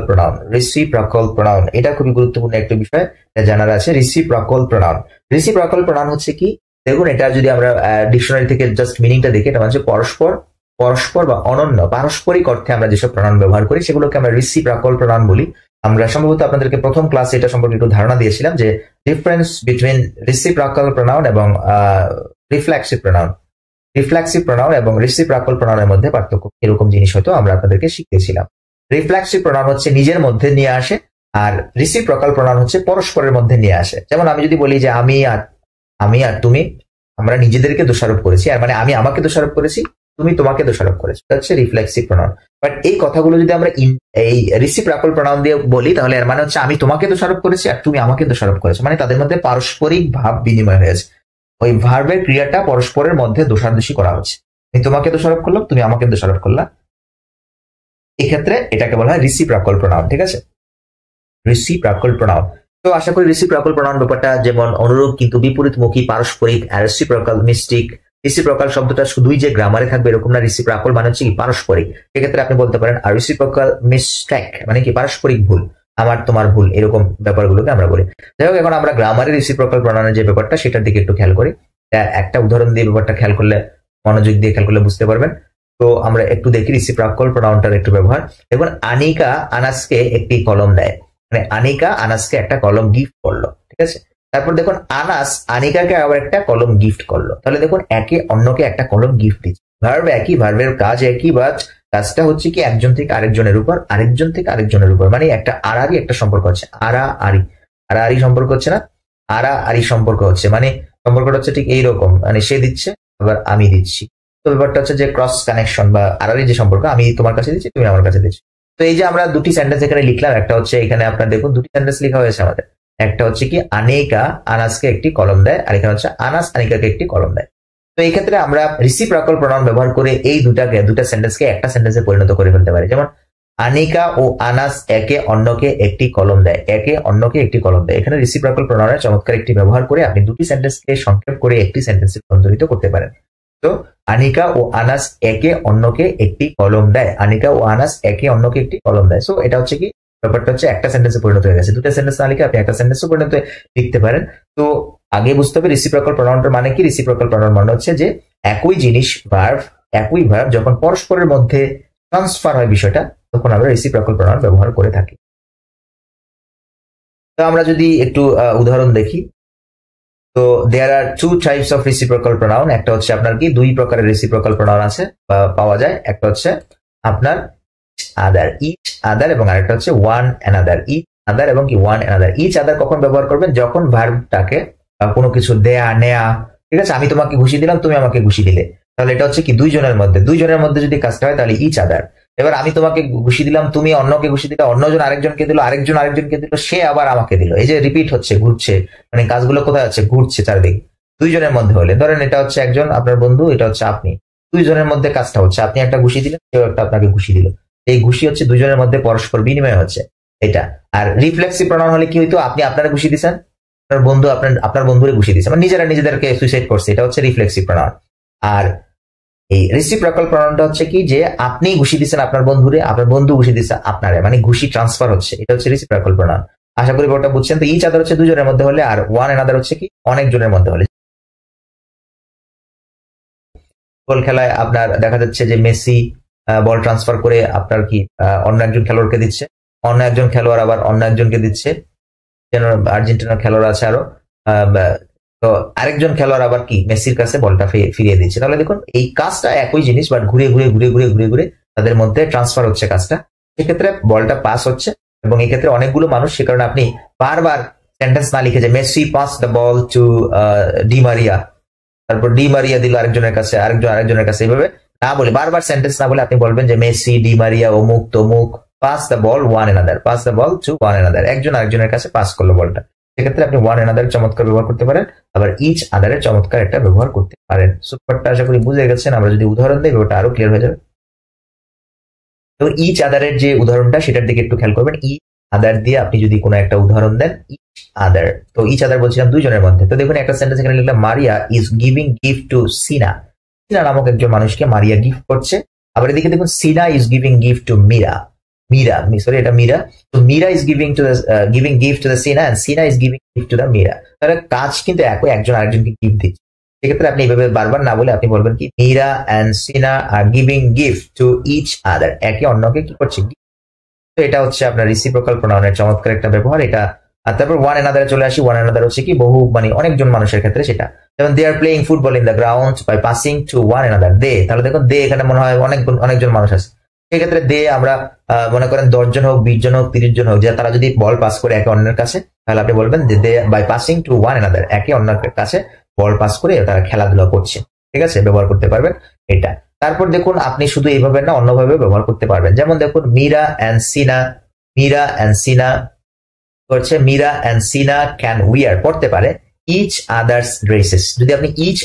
প্রোনাউন। এটা খুবই গুরুত্বপূর্ণ একটা বিষয় জানার আছে। রেসিপ্রোকাল প্রোনাউন হচ্ছে কি, দেখুন এটা যদি আমরা ডিকশনারি থেকে জাস্ট মিনিংটা দেখি, এটা মানে পরস্পর বা অনন্য, পারস্পরিক অর্থে আমরা যেসব প্রোনাউন ব্যবহার করি সেগুলোকে আমরা রেসিপ্রোকাল প্রোনাউন বলি। আমরা সম্ভবত আপনাদেরকে প্রথম ক্লাসে এটা সম্পর্কে একটু ধারণা দিয়েছিলাম যে ডিফারেন্স বিটুইন রেসিপ্রোকাল প্রোনাউন এবং রিফ্লেক্সিভ প্রোনাউন এবং রেসিপ্রোকাল প্রোনাউনের মধ্যে পার্থক্য, এরকম জিনিস হয়তো আমরা আপনাদেরকে শিখিয়েছিলাম। রিফ্লেক্সিভ প্রোনাউন হচ্ছে নিজের মধ্যে নিয়ে আসে, আর রেসিপ্রোকাল প্রোনাউন হচ্ছে পরস্পরের মধ্যে নিয়ে আসে। যেমন আমি যদি বলি যে আমি আর তুমি, আমরা নিজেদেরকে দোষারোপ করেছি, আর মানে আমি আমাকে দোষারোপ করেছি, তুমি তোমাকে দোষারোপ করেছো, এটা হচ্ছে রিফ্লেক্সিভ প্রোনাউন। বাট এই কথাগুলো যদি আমরা এই রেসিপ্রোকাল প্রোনাউন দিয়ে বলি, তাহলে এর মানে হচ্ছে আমি তোমাকে দোষারোপ করেছি আর তুমি আমাকে দোষারোপ করেছো, মানে তাদের মধ্যে পারস্পরিক ভাব বিনিময় হয়েছে, ওই ভার্বের ক্রিয়াটা পরস্পরের মধ্যে দোষাদোষী করা হচ্ছে। আমি তোমাকে দোষারোপ করলাম, তুমি আমাকে দোষারোপ করলা, এক্ষেত্রে এটাকে বলা হয় রেসিপ্রোকাল প্রোনাউন, ঠিক আছে? Reciprocal pronoun. তো আশা করি রেসিপ্রোকাল প্রোনাউন ব্যাপারটা যেমন অনুরূপ কিন্তু বিপরীতমুখী, পারস্পরিক, রেসিপ্রোকাল মিস্টিক। রেসিপ্রোকাল শব্দটা শুধুই যে গ্রামারে থাকবে এরকম না, রেসিপ্রোকাল মানে হচ্ছে কি পারস্পরিক। সেক্ষেত্রে আপনি বলতে পারেন আর রেসিপ্রোকাল মিস্টেক মানে কি পারস্পরিক ভুল, আমার তোমার ভুল, এরকম ব্যাপারগুলোকে আমরা বলি। যাই হোক, এখন আমরা গ্রামারে রেসিপ্রোকাল প্রোনাউনের যে ব্যাপারটা সেটার দিকে একটু খেয়াল করি। একটা উদাহরণ দিয়ে ব্যাপারটা খেয়াল করলে, মনোযোগ দিয়ে খেয়াল করলে বুঝতে পারবেন। তো আমরা একটু দেখি রেসিপ্রোকাল প্রোনাউনটার একটু ব্যবহার। দেখুন, আনিকা আনাসকে একটি কলম দেয়, মানে আনিকা আনাসকে একটা কলম গিফট করলো, ঠিক আছে? তারপর দেখুন আনাস আনিকাকে আবার একটা কলম গিফট করলো, তাহলে দেখুন একে অন্যকে একটা কলম গিফট দিচ্ছে, ভার্ব একই, ভার্বের কাজ একই, বাট কাজটা হচ্ছে কি একজন থেকে আরেকজনের উপর, আরেকজন থেকে আরেকজনের উপর, মানে একটা আড়াআড়ি একটা সম্পর্ক হচ্ছে, আড়াআড়ি সম্পর্ক হচ্ছে না, আড়াআড়ি সম্পর্ক হচ্ছে, মানে সম্পর্কটা হচ্ছে ঠিক এইরকম, মানে সে দিচ্ছে আবার আমি দিচ্ছি। তো ব্যাপারটা হচ্ছে যে ক্রস কানেকশন বা আড়াআড়ি যে সম্পর্ক, আমি তোমার কাছে দিচ্ছি, তুমি আমার কাছে দিচ্ছি। তো এই যে আমরা দুটি সেন্টেন্স এখানে লিখলাম, একটা হচ্ছে এখানে আপনার দেখুন দুটি সেন্টেন্স লেখা হয়েছে আমাদের, একটা হচ্ছে কি আনিকা আনাসকে একটি কলম দেয়, আর এখানে হচ্ছে আনাস আনিকাকে একটি কলম দেয়। তো এই ক্ষেত্রে আমরা রিসিপ্রকাল প্রনাউন ব্যবহার করে এই দুটা সেন্টেন্সকে একটা সেন্টেন্সে পরিণত করে ফেলতে পারি। যেমন আনিকা ও আনাস একে অন্যকে একটি কলম দেয়, একে অন্যকে একটি কলম দেয়। এখানে রিসিপ্রকাল প্রনাউনের চমৎকার একটি ব্যবহার করে আপনি দুটি সেন্টেন্সকে সংক্ষেপ করে একটি সেন্টেন্সে রূপান্তরিত করতে পারেন। তো আনিকা ও আনাস একে অন্যকে একটি কলম দেয়, আনিকা ও আনাস একে অন্যকে একটি কলম দেয়। সো এটা হচ্ছে কি ব্যাপারটা হচ্ছে একটা সেন্টেন্সে পরিণত হয়ে গেছে। দুটো সেন্টেন্স না লিখে আপনি একটা সেন্টেন্সে পরিণত লিখতে পারেন। তো আগে বুঝতে হবে রিসিপ্রকাল প্রনাউনটার মানে কি। রিসিপ্রকাল প্রনাউন মানে হচ্ছে যে একই জিনিস একই ভার্ব যখন পরস্পরের মধ্যে ট্রান্সফার হয় বিষয়টা, তখন আমরা রিসিপ্রকাল প্রনাউন ব্যবহার করে থাকি। তো আমরা যদি একটু উদাহরণ দেখি, তো দেয়ার আর টু টাইপস অফ রিসিপ্রকাল প্রনাউন। একটা হচ্ছে আপনার কি দুই প্রকারের রিসিপ্রকাল প্রনাউন আছে পাওয়া যায়। একটা হচ্ছে আপনার আদার, ইচ আদার, এবং আরেকটা হচ্ছে ওয়ান অ্যানাদার। ইচ আদার এবং কি ওয়ান অ্যানাদার। ইচ আদার কখন ব্যবহার করবেন? যখন ভার্বটাকে কোনো কিছু দেয়া নেয়া, ঠিক আছে, আমি তোমাকে ঘুষি দিলাম, তুমি আমাকে ঘুষি দিলে, তাহলে এটা হচ্ছে কি দুইজনের মধ্যে যদি কাজটা হয় তাহলে ইচ আদার। এবার আমি তোমাকে ঘুষি দিলাম, তুমি অন্যকে ঘুষি দিলে, অন্যজন আরেকজনকে দিল, আরেকজনকে দিল, সে আবার আমাকে দিল। এই যে রিপিট হচ্ছে, ঘুরছে, মানে কাজগুলো কোথায় হচ্ছে? ঘুরছে চারদিক। দুইজনের মধ্যে হলে, ধরেন এটা হচ্ছে একজন আপনার বন্ধু, এটা হচ্ছে আপনি, দুইজনের মধ্যে কাজটা হচ্ছে, আপনি একটা ঘুষি দিলেন, কেউ একটা আপনাকে ঘুষি দিল। এই ঘুষি হচ্ছে দুজনের মধ্যে পরস্পর বিনিময় হচ্ছে এটা। আর রিফ্লেক্সিভ প্রনাউন হলে কি হইতো? আপনি আপনারা ঘুষি দিচ্ছেন, আপনার বন্ধু আপনার বন্ধুরে ঘুষি দিচ্ছে, মানে নিজেরা নিজেদেরকে সুইসাইড করছে, এটা হচ্ছে রিফ্লেক্সিভ প্রনাউন। আর এই রিসিপ্রকাল প্রনাউনটা হচ্ছে কি যে আপনি ঘুষি দিচ্ছেন আপনার বন্ধুরে, আপনার বন্ধু ঘুষি দিচ্ছে আপনারে, মানে ঘুষি ট্রান্সফার হচ্ছে, এটা হচ্ছে রিসিপ্রকাল প্রনাউন। আশা করি ওটা বুঝছেন। তো ইচ আদার হচ্ছে দুজনের মধ্যে হলে, আর ওয়ান অ্যানাদার হচ্ছে কি অনেকজনের মধ্যে হলে। ফুটবল খেলায় আপনার দেখা যাচ্ছে যে মেসি বল ট্রান্সফার করে আপনার কি অন্য একজন খেলোয়াড়কে দিচ্ছে, অন্য একজন খেলোয়াড় আবার অন্য একজনকে দিচ্ছে। আর্জেন্টিনার খেলোয়াড় আছে আরো, তো আরেকজন খেলোয়াড় আবার কি মেসির কাছে বলটা ফিরিয়ে দিচ্ছে। তাহলে দেখুন এই কাজটা একই জিনিস, বাট ঘুরে ঘুরে ঘুরে ঘুরে ঘুরে ঘুরে তাদের মধ্যে ট্রান্সফার হচ্ছে কাজটা। সেক্ষেত্রে বলটা পাস হচ্ছে, এবং এই ক্ষেত্রে অনেকগুলো মানুষ, সে কারণে আপনি বারবার সেন্টেন্স না লিখে যে Messi pass the ball to Di Maria, তারপর ডি মারিয়া দিল আরেকজনের কাছে, আরেকজনের কাছে, এইভাবে না বলে, বারবার সেন্টেন্স না বলে আপনি বলবেন যে মেসি, ডি মারিয়া, অমুক তমুক pass the ball one another, pass the ball to one another, একজন আরেকজনের কাছে পাস করলো বলটা। সেক্ষেত্রে আপনি ওয়ান এনাদার চমৎকার ব্যবহার করতে পারেন, আবার ইচ আদারের চমৎকার একটা ব্যবহার করতে পারেন। সুপারটা আশা করি বুঝে গেছেন। আমরা যদি উদাহরণ দিই ব্যাপারটা আরো ক্লিয়ার হয়ে যাবে। তো ইচ আদারের যে উদাহরণটা, সেটার দিকে একটু খেয়াল করবেন। ইচ আদার দিয়ে আপনি যদি কোনো একটা উদাহরণ দেন, ইচ আদার, তো ইচ আদার বলছিলাম দুইজনের মধ্যে। তো দেখুন একটা সেন্টেন্স এখানে লিখলাম, Maria is giving gift to Sina. Sina নামক একজন মানুষকে মারিয়া গিফট করছে। আবার এদিকে দেখুন Sina is giving gift to Mira, sorry এটা মিরা। তো Mira is giving gift to the Sina, and Sina is giving gift to the Mira. তাহলে কাজ কিন্তু একই, একজন আরেকজনকে গিফট দিচ্ছে। সেক্ষেত্রে আপনি এইভাবে বারবার না বলে আপনি বলবেন কি, Mira and Sina are giving gift to each other, একে অন্যকে কি করছে? তো এটা হচ্ছে আপনার রিসিপ্রকাল প্রনাউনের চমৎকার একটা ব্যবহার এটা। আর তারপর ওয়ান এনাদারে চলে আসি। ওয়ান এনাদার হচ্ছে কি বহু, মানে অনেকজন মানুষের ক্ষেত্রে সেটা, যেমন they are playing football in the ground by passing to one another they. তাহলে দেখুন দে এখানে মনে হয় অনেকজন মানুষ আছে। সেক্ষেত্রে দে আমরা মনে করেন 10 জন হোক, 20 জন হোক, 30 জন হোক, যে তারা যদি বল পাস করে একে অন্যের কাছে, তাহলে আপনি বলবেন যে they by passing to one another, একে অন্যের কাছে বল পাস করে তারা খেলাধুলা করছে। ঠিক আছে, ব্যবহার করতে পারবেন এটা। তারপর দেখুন আপনি শুধু এইভাবে না, অন্যভাবে ব্যবহার করতে পারবেন। যেমন দেখুন মিরা অ্যান্ড সিনা করছে, Mira and Sina can wear, পড়তে পারে ইচ আদার্স ড্রেসেস। যদি আপনি ইচ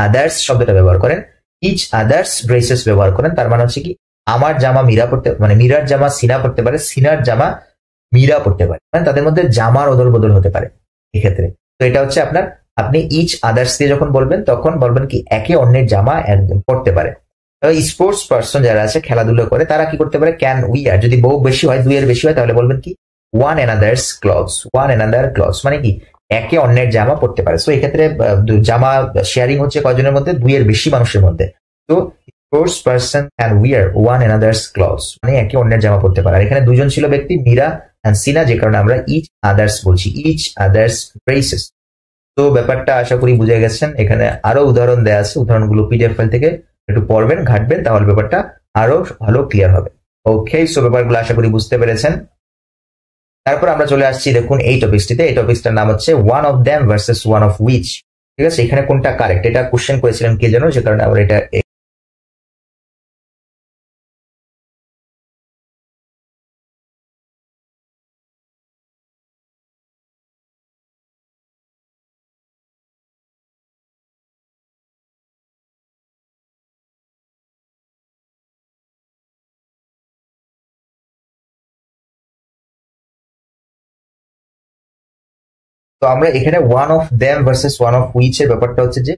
আদার্স শব্দটা ব্যবহার করেন, ইচ আদার্স ড্রেসেস ব্যবহার করেন, তার মানে হচ্ছে কি আমার জামা মিরা পড়তে, মানে মিরার জামা সিনা পড়তে পারে, সিনার জামা মিরা পড়তে পারে, মানে তাদের মধ্যে জামার অদল বদল হতে পারে এক্ষেত্রে। তো এটা হচ্ছে আপনার, আপনি ইচ আদার্স দিয়ে যখন বলবেন তখন বলবেন কি একে অন্যের জামা একদম পড়তে পারে। স্পোর্টস পার্সন যারা আছে, খেলাধুলা করে, তারা কি করতে পারে? Can wear. যদি বহু বেশি হয়, দুইয়ের বেশি হয়, তাহলে বলবেন কি one another's clothes, one another clothes, মানে কি একে অন্যের জামা পড়তে পারে। সো এক্ষেত্রে জামা শেয়ারিং হচ্ছে কয়জনের মধ্যে? দুইয়ের বেশি মানুষের মধ্যে। তো sports person can wear one another's clothes, মানে একে অন্যের জামা পড়তে পারে। আর এখানে দুজন ছিল ব্যক্তি, মিরা এন্ড সিনা, যে কারণে আমরা ইচ আদার্স বলছি, ইচ আদার্স ড্রেসেস। তো ব্যাপারটা আশা করি বুঝে গেছেন। এখানে আরো উদাহরণ দেওয়া আছে, উদাহরণগুলো পিডিএফ ফাইল থেকে একটু পড়বেন, ঘাটবেন, তাহলে ব্যাপারটা আরো ভালো ক্লিয়ার হবে। ওকে, সো ব্যাপারগুলো আশা করি বুঝতে পেরেছেন। তারপর আমরা চলে আসছি দেখুন এই টপিকসটিতে। এই টপিকসটার নাম হচ্ছে one of them versus one of which. ঠিক আছে, এখানে কোনটা কারেক্ট, এটা কোশ্চেন করেছিলেন কে যেন, যে কারণে আমরা এটা তো আমরা এখানে one of them versus one of which এর ব্যাপারটা হচ্ছে যে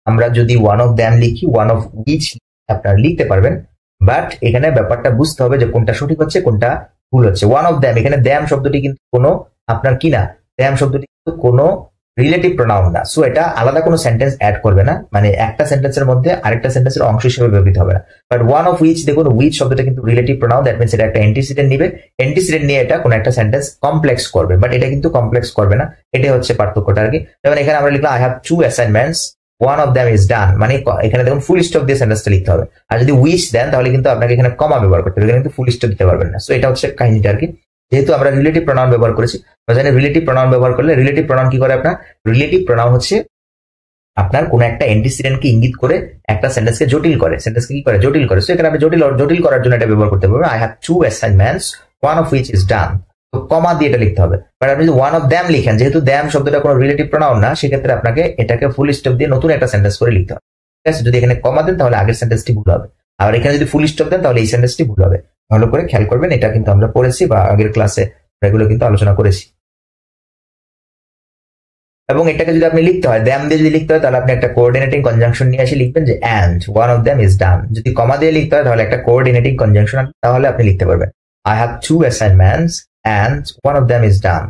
আমরা যদি ওয়ান অফ দ্যাম লিখি ওয়ান অফ হুইচ আপনারা লিখতে পারবেন, বাট এখানে ব্যাপারটা বুঝতে হবে যে কোনটা সঠিক হচ্ছে কোনটা ভুল হচ্ছে। ওয়ান অফ দ্যাম, এখানে দ্যাম শব্দটি কিন্তু কোনো আপনার কি না, দ্যাম শব্দটি কিন্তু কোনো রিলেটিভ প্রোনাউন না, সো এটা আলাদা কোনো সেন্টেন্স অ্যাড করবে না, মানে একটা সেন্টেন্সের মধ্যে আরেকটা সেন্টেন্সের অংশ হিসেবে ব্যবহৃত হবে না। বাট ওয়ান অফ হুইচ, দেখুন হুইচ শব্দটা কিন্তু রিলেটিভ প্রোনাউন, দ্যাট মিনস এটা একটা অ্যান্টিসিডেন্ট নিবে, অ্যান্টিসিডেন্ট নিয়ে এটা কোনো একটা সেন্টেন্স কমপ্লেক্স করবে, বাট এটা কিন্তু কমপ্লেক্স করবে না, এটা হচ্ছে পার্থক্যটা আর কি। যেমন এখানে আমরা লিখলাম I have 2 assignments, one of them is ডান, মানে এখানে দেখুন ফুল স্টপ দিয়ে সেন্টেন্সটা লিখতে হবে। আর যদি উইচ দেন তাহলে কিন্তু আপনাকে এখানে কমা ব্যবহার করতে হবে, এখানে কিন্তু ফুল স্টপ দিতে পারবেন না। সো এটা হচ্ছে কাহিনীটা আর কি। যেহেতু আমরা রিলেটিভ প্রোনাউন ব্যবহার করেছি, জানি রিলেটিভ প্রোনাউন ব্যবহার করলে রিলেটিভ প্রোনাউন কি করে, আপনার রিলেটিভ প্রোনাউন হচ্ছে আপনার কোন একটা অ্যান্টিসিডেন্টকে ইঙ্গিত করে একটা সেন্টেন্সকে জটিল করে, সেন্টেন্সকে কি করে জটিল করে। সো এখানে আপনি জটিল করার জন্য এটা ব্যবহার করতে পারবেন। I have 2 assignments, one of which is done, তো কমা দিয়ে এটা লিখতে হবে। বাট আপনি যদি ওয়ান অফ দ্যাম লিখেন, যেহেতু দ্যাম শব্দটা কোনো রিলেটিভ প্রোনাউন না, সেক্ষেত্রে আপনাকে এটাকে ফুল স্টপ দিয়ে নতুন একটা সেন্টেন্স করে লিখতে হবে, ঠিক আছে। যদি এখানে কমা দেন তাহলে আগের সেন্টেন্সটি ভুল হবে, আর এখানে যদি ফুল স্টপ দেন তাহলে এই সেন্টেন্সটি ভুল হবে। ভালো করে খেয়াল করবেন, এটা কিন্তু আমরা পড়েছি বা আগের ক্লাসে এগুলো কিন্তু আলোচনা করেছি। এবং এটাকে যদি আপনি লিখতে হয় দ্যাম দিয়ে যদি লিখতে হয় তাহলে আপনি একটা কোঅর্ডিনেটিং কনজাংশন নিয়ে এসে লিখবেন যে and one of them is ডান। যদি কমা দিয়ে লিখতে হয় তাহলে একটা কোঅর্ডিনেটিং কনজাংশন, তাহলে আপনি লিখতে পারবেন I have 2 assignments and one of them is done.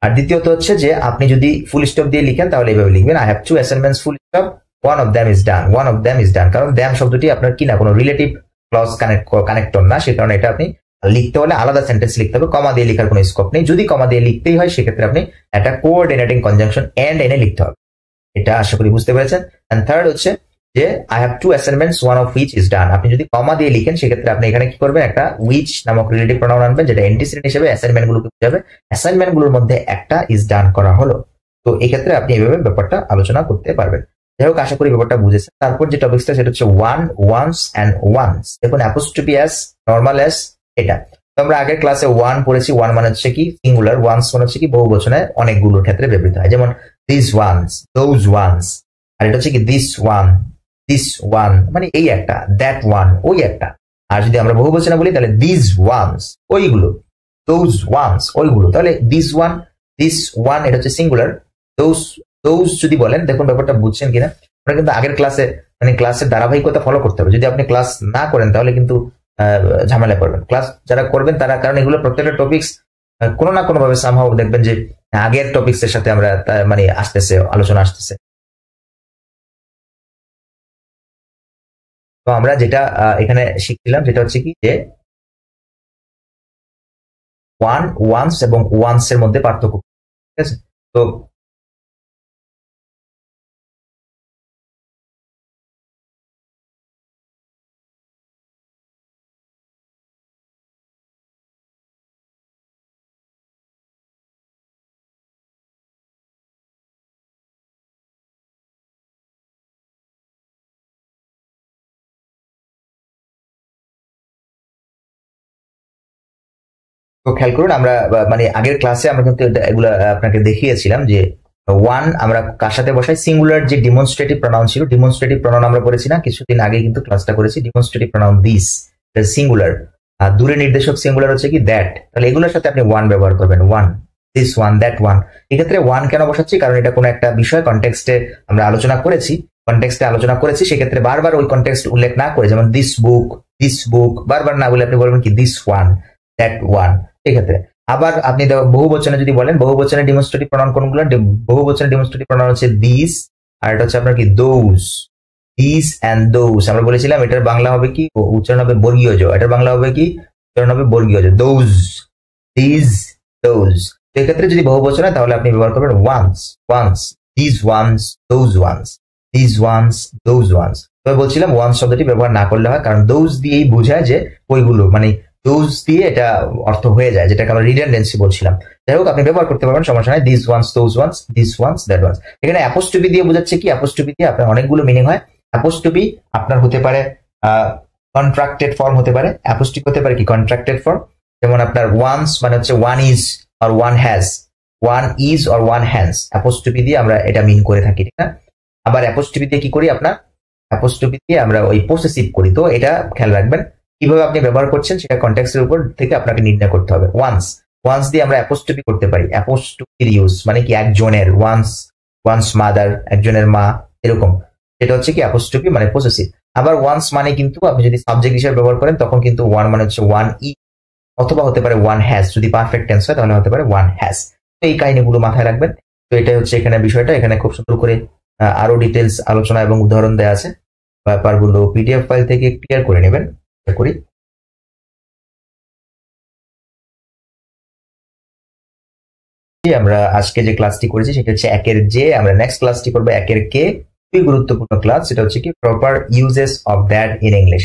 আর দ্বিতীয়ত হচ্ছে যে আপনি যদি ফুল স্টপ দিয়ে লিখেন তাহলে এইভাবে লিখবেন I have 2 assignments full stop, one of them is done, one of them is ডান। কারণ দ্যাম শব্দটি আপনার কি না, কোনো রিলেটিভ ক্লজ কানেক্টর না, সে কারণে এটা আপনি লিখতে হলে আলাদা সেন্টেন্স লিখতে হবে, কমা দিয়ে লেখার কোনো স্কোপ নেই। যদি কমা দিয়ে লিখতেই হয় সেক্ষেত্রে আপনি একটা কোঅর্ডিনেটিং কনজাংশন এন্ড এনে লিখতে হবে। এটা আশা করি বুঝতে পেরেছেন। এন্ড থার্ড হচ্ছে যে I have 2 assignments, one of which is done. আপনি যদি কমা দিয়ে লিখেন সেক্ষেত্রে আপনি এখানে কি করবেন, একটা হুইচ নামক রিলেটিভ প্রোনাউন আনবেন, যেটা অ্যান্টিসিডেন্ট হিসেবে অ্যাসাইনমেন্ট গুলোকে বোঝাবে, অ্যাসাইনমেন্ট গুলোর মধ্যে একটা ইজ ডান করা হলো। তো এই ক্ষেত্রে আপনি এইভাবে ব্যাপারটা আলোচনা করতে পারবেন। যাই হোক, আশা করি ব্যাপারটা বুঝেছেন। তারপর যে টপিকটা সেটা হচ্ছে ওয়ান, ওয়ান্স এন্ড ওয়ান্স। দেখুন অ্যাপোস্ট্রফি এস, নরমাল এস, এটা আমরা আগের ক্লাসে ওয়ান পড়েছি। ওয়ান মানে হচ্ছে কি সিঙ্গুলার, ওয়ান্স মানে হচ্ছে কি বহু বচনে অনেকগুলো ক্ষেত্রে ব্যবহৃত হয়, যেমন দিস ওয়ান্স, দোজ ওয়ান্স। আর এটা হচ্ছে কি দিস ওয়ান মানে এই একটা, দ্যাট ওয়ান ওই একটা। আর যদি আমরা বহু বচনে বলি তাহলে দিস ওয়ান্স ওইগুলো, দোজ ওয়ান্স ওইগুলো। তাহলে দিস ওয়ান এটা হচ্ছে সিঙ্গুলার, দোজ যদি বলেন, দেখুন ব্যাপারটা বুঝছেন কিনা। আমরা কিন্তু আগের ক্লাসে মানে ক্লাসের ধারাবাহিকতা ফলো করতে হবে। যদি আপনি ক্লাস না করেন তাহলে কিন্তু ঝামেলা করবেন। ক্লাস যারা করবেন তারা, কারণ এগুলো প্রত্যেকটা টপিক্স কোনো না কোনো ভাবে সামহাও দেখবেন যে আগের টপিক্স এর সাথে আমরা মানে আসতেছে, আলোচনা আসতেছে। তো আমরা যেটা এখানে শিখছিলাম যেটা হচ্ছে কি যে ওয়ান, ওয়ান্স এবং ওয়ান্স এর মধ্যে পার্থক্য, ঠিক আছে। তো তো খেয়াল করুন, আমরা মানে আগের ক্লাসে আমরা কিন্তু এগুলো আপনাকে দেখিয়েছিলাম যে ওয়ান আমরা কার সাথে বসাই, সিঙ্গুলার যে ডিমনস্ট্রেটিভ প্রোনাউন ছিল, ডিমনস্ট্রেটিভ প্রোনাউন আমরা পড়েছি না কিছুদিন আগে, কিন্তু ক্লাসটা করেছি। ডিমনস্ট্রেটিভ প্রোনাউন দিস সিঙ্গুলার, আর দূরে নির্দেশক সিঙ্গুলার হচ্ছে কি দ্যাট। তাহলে এগুলোর সাথে আপনি ওয়ান ব্যবহার করবেন, one, this one, that one. এক্ষেত্রে ওয়ান কেন বসাচ্ছি, কারণ এটা কোনো একটা বিষয় কনটেক্সটে আমরা আলোচনা করেছি, সেক্ষেত্রে বারবার ওই কনটেক্সট উল্লেখ না করে, যেমন দিস বুক বারবার না বলে আপনি বলবেন কি দিস ওয়ান, দ্যাট ওয়ান। এক্ষেত্রে আবার আপনি বহু বচনে যদি বলেন, বহু বচনে ডিমনস্ট্রেটিভ প্রোনাউন কোনগুলো, বহু বচনে ডিমনস্ট্রেটিভ প্রোনাউন হচ্ছে দিস, আর এটা হচ্ছে আপনার কি দোজ, দিস এন্ড দোজ। আমরা বলেছিলাম এটার বাংলা হবে কি, উচ্চারণ হবে বর্গীয় জ, এটার বাংলা হবে কি, উচ্চারণ হবে বর্গীয় জ, দোজ, দিস, দোজ। এক্ষেত্রে যদি বহু বচন হয় তাহলে আপনি ব্যবহার করবেন ones, this ones, those ones, this ones, those ones. তবে বলছিলাম ওয়ান্স শব্দটি ব্যবহার না করলে হয়, কারণ দোজ দিয়েই বোঝায় যে ওইগুলো, মানে দোজ দিয়ে এটা অর্থ হয়ে যায়, যেটাকে আমরা রিডান্ডেন্সি বলছিলাম। যাই হোক, আপনি ব্যবহার করতে পারবেন, সমস্যা নাই, this ones, those ones, this ones, that ones. এখানে অ্যাপোস্ট্রফি দিয়ে বোঝাচ্ছে কি, অ্যাপোস্ট্রফি দিয়ে আপনার অনেকগুলো মিনিং হয়। অ্যাপোস্ট্রফি আপনার হতে পারে কন্ট্রাক্টেড ফর্ম হতে পারে, অ্যাপোস্ট্রফি হতে পারে কি কন্ট্রাক্টেড ফর্ম, যেমন আপনার ওয়ান্স মানে হচ্ছে ওয়ান ইজ আর ওয়ান হ্যাজ, ওয়ান ইজ আর ওয়ান হ্যান্স, অ্যাপোস্ট্রফি দিয়ে আমরা এটা মিন করে থাকি, ঠিক না। আবার অ্যাপোস্ট্রফি দিয়ে কি করি, আপনার অ্যাপোস্ট্রফি দিয়ে আমরা ওই পসেসিভ করি। তো এটা খেয়াল রাখবেন, কিভাবে আপনি ব্যবহার করছেন সেটা কনটেক্সটের উপর থেকে আপনাকে নির্ণয় করতে হবে। ওয়ান্স ওয়ান্স দিয়ে আমরা অ্যাপোস্ট্রফি করতে পারি। অ্যাপোস্ট্রফির ইউজ মানে কি একজনের, ওয়ান্স মাদার, একজনের মা, এরকম। এটা হচ্ছে কি অ্যাপোস্ট্রফি মানে পসেসিভ। আবার ওয়ান্স মানে কিন্তু আপনি যদি সাবজেক্ট হিসেবে ব্যবহার করেন তখন কিন্তু ওয়ান মানে হচ্ছে ওয়ান ই, অথবা হতে পারে ওয়ান হ্যাজ। যদি পারফেক্ট টেন্স হয় তাহলে হতে পারে ওয়ান হ্যাজ। তো এই কাহিনীগুলো মাথায় রাখবেন। তো এটা হচ্ছে এখানে বিষয়টা। এখানে খুব সুন্দর করে আরো ডিটেলস আলোচনা এবং উদাহরণ দেওয়া আছে। ব্যাপারগুলো পিডিএফ ফাইল থেকে ক্লিয়ার করে নেবেন। করি আমরা আজকে যে ক্লাসটি করেছি সেটা হচ্ছে একের যে, আমরা নেক্সট ক্লাসটি করবো একের কে। খুবই গুরুত্বপূর্ণ ক্লাস, সেটা হচ্ছে কি proper uses of that in English.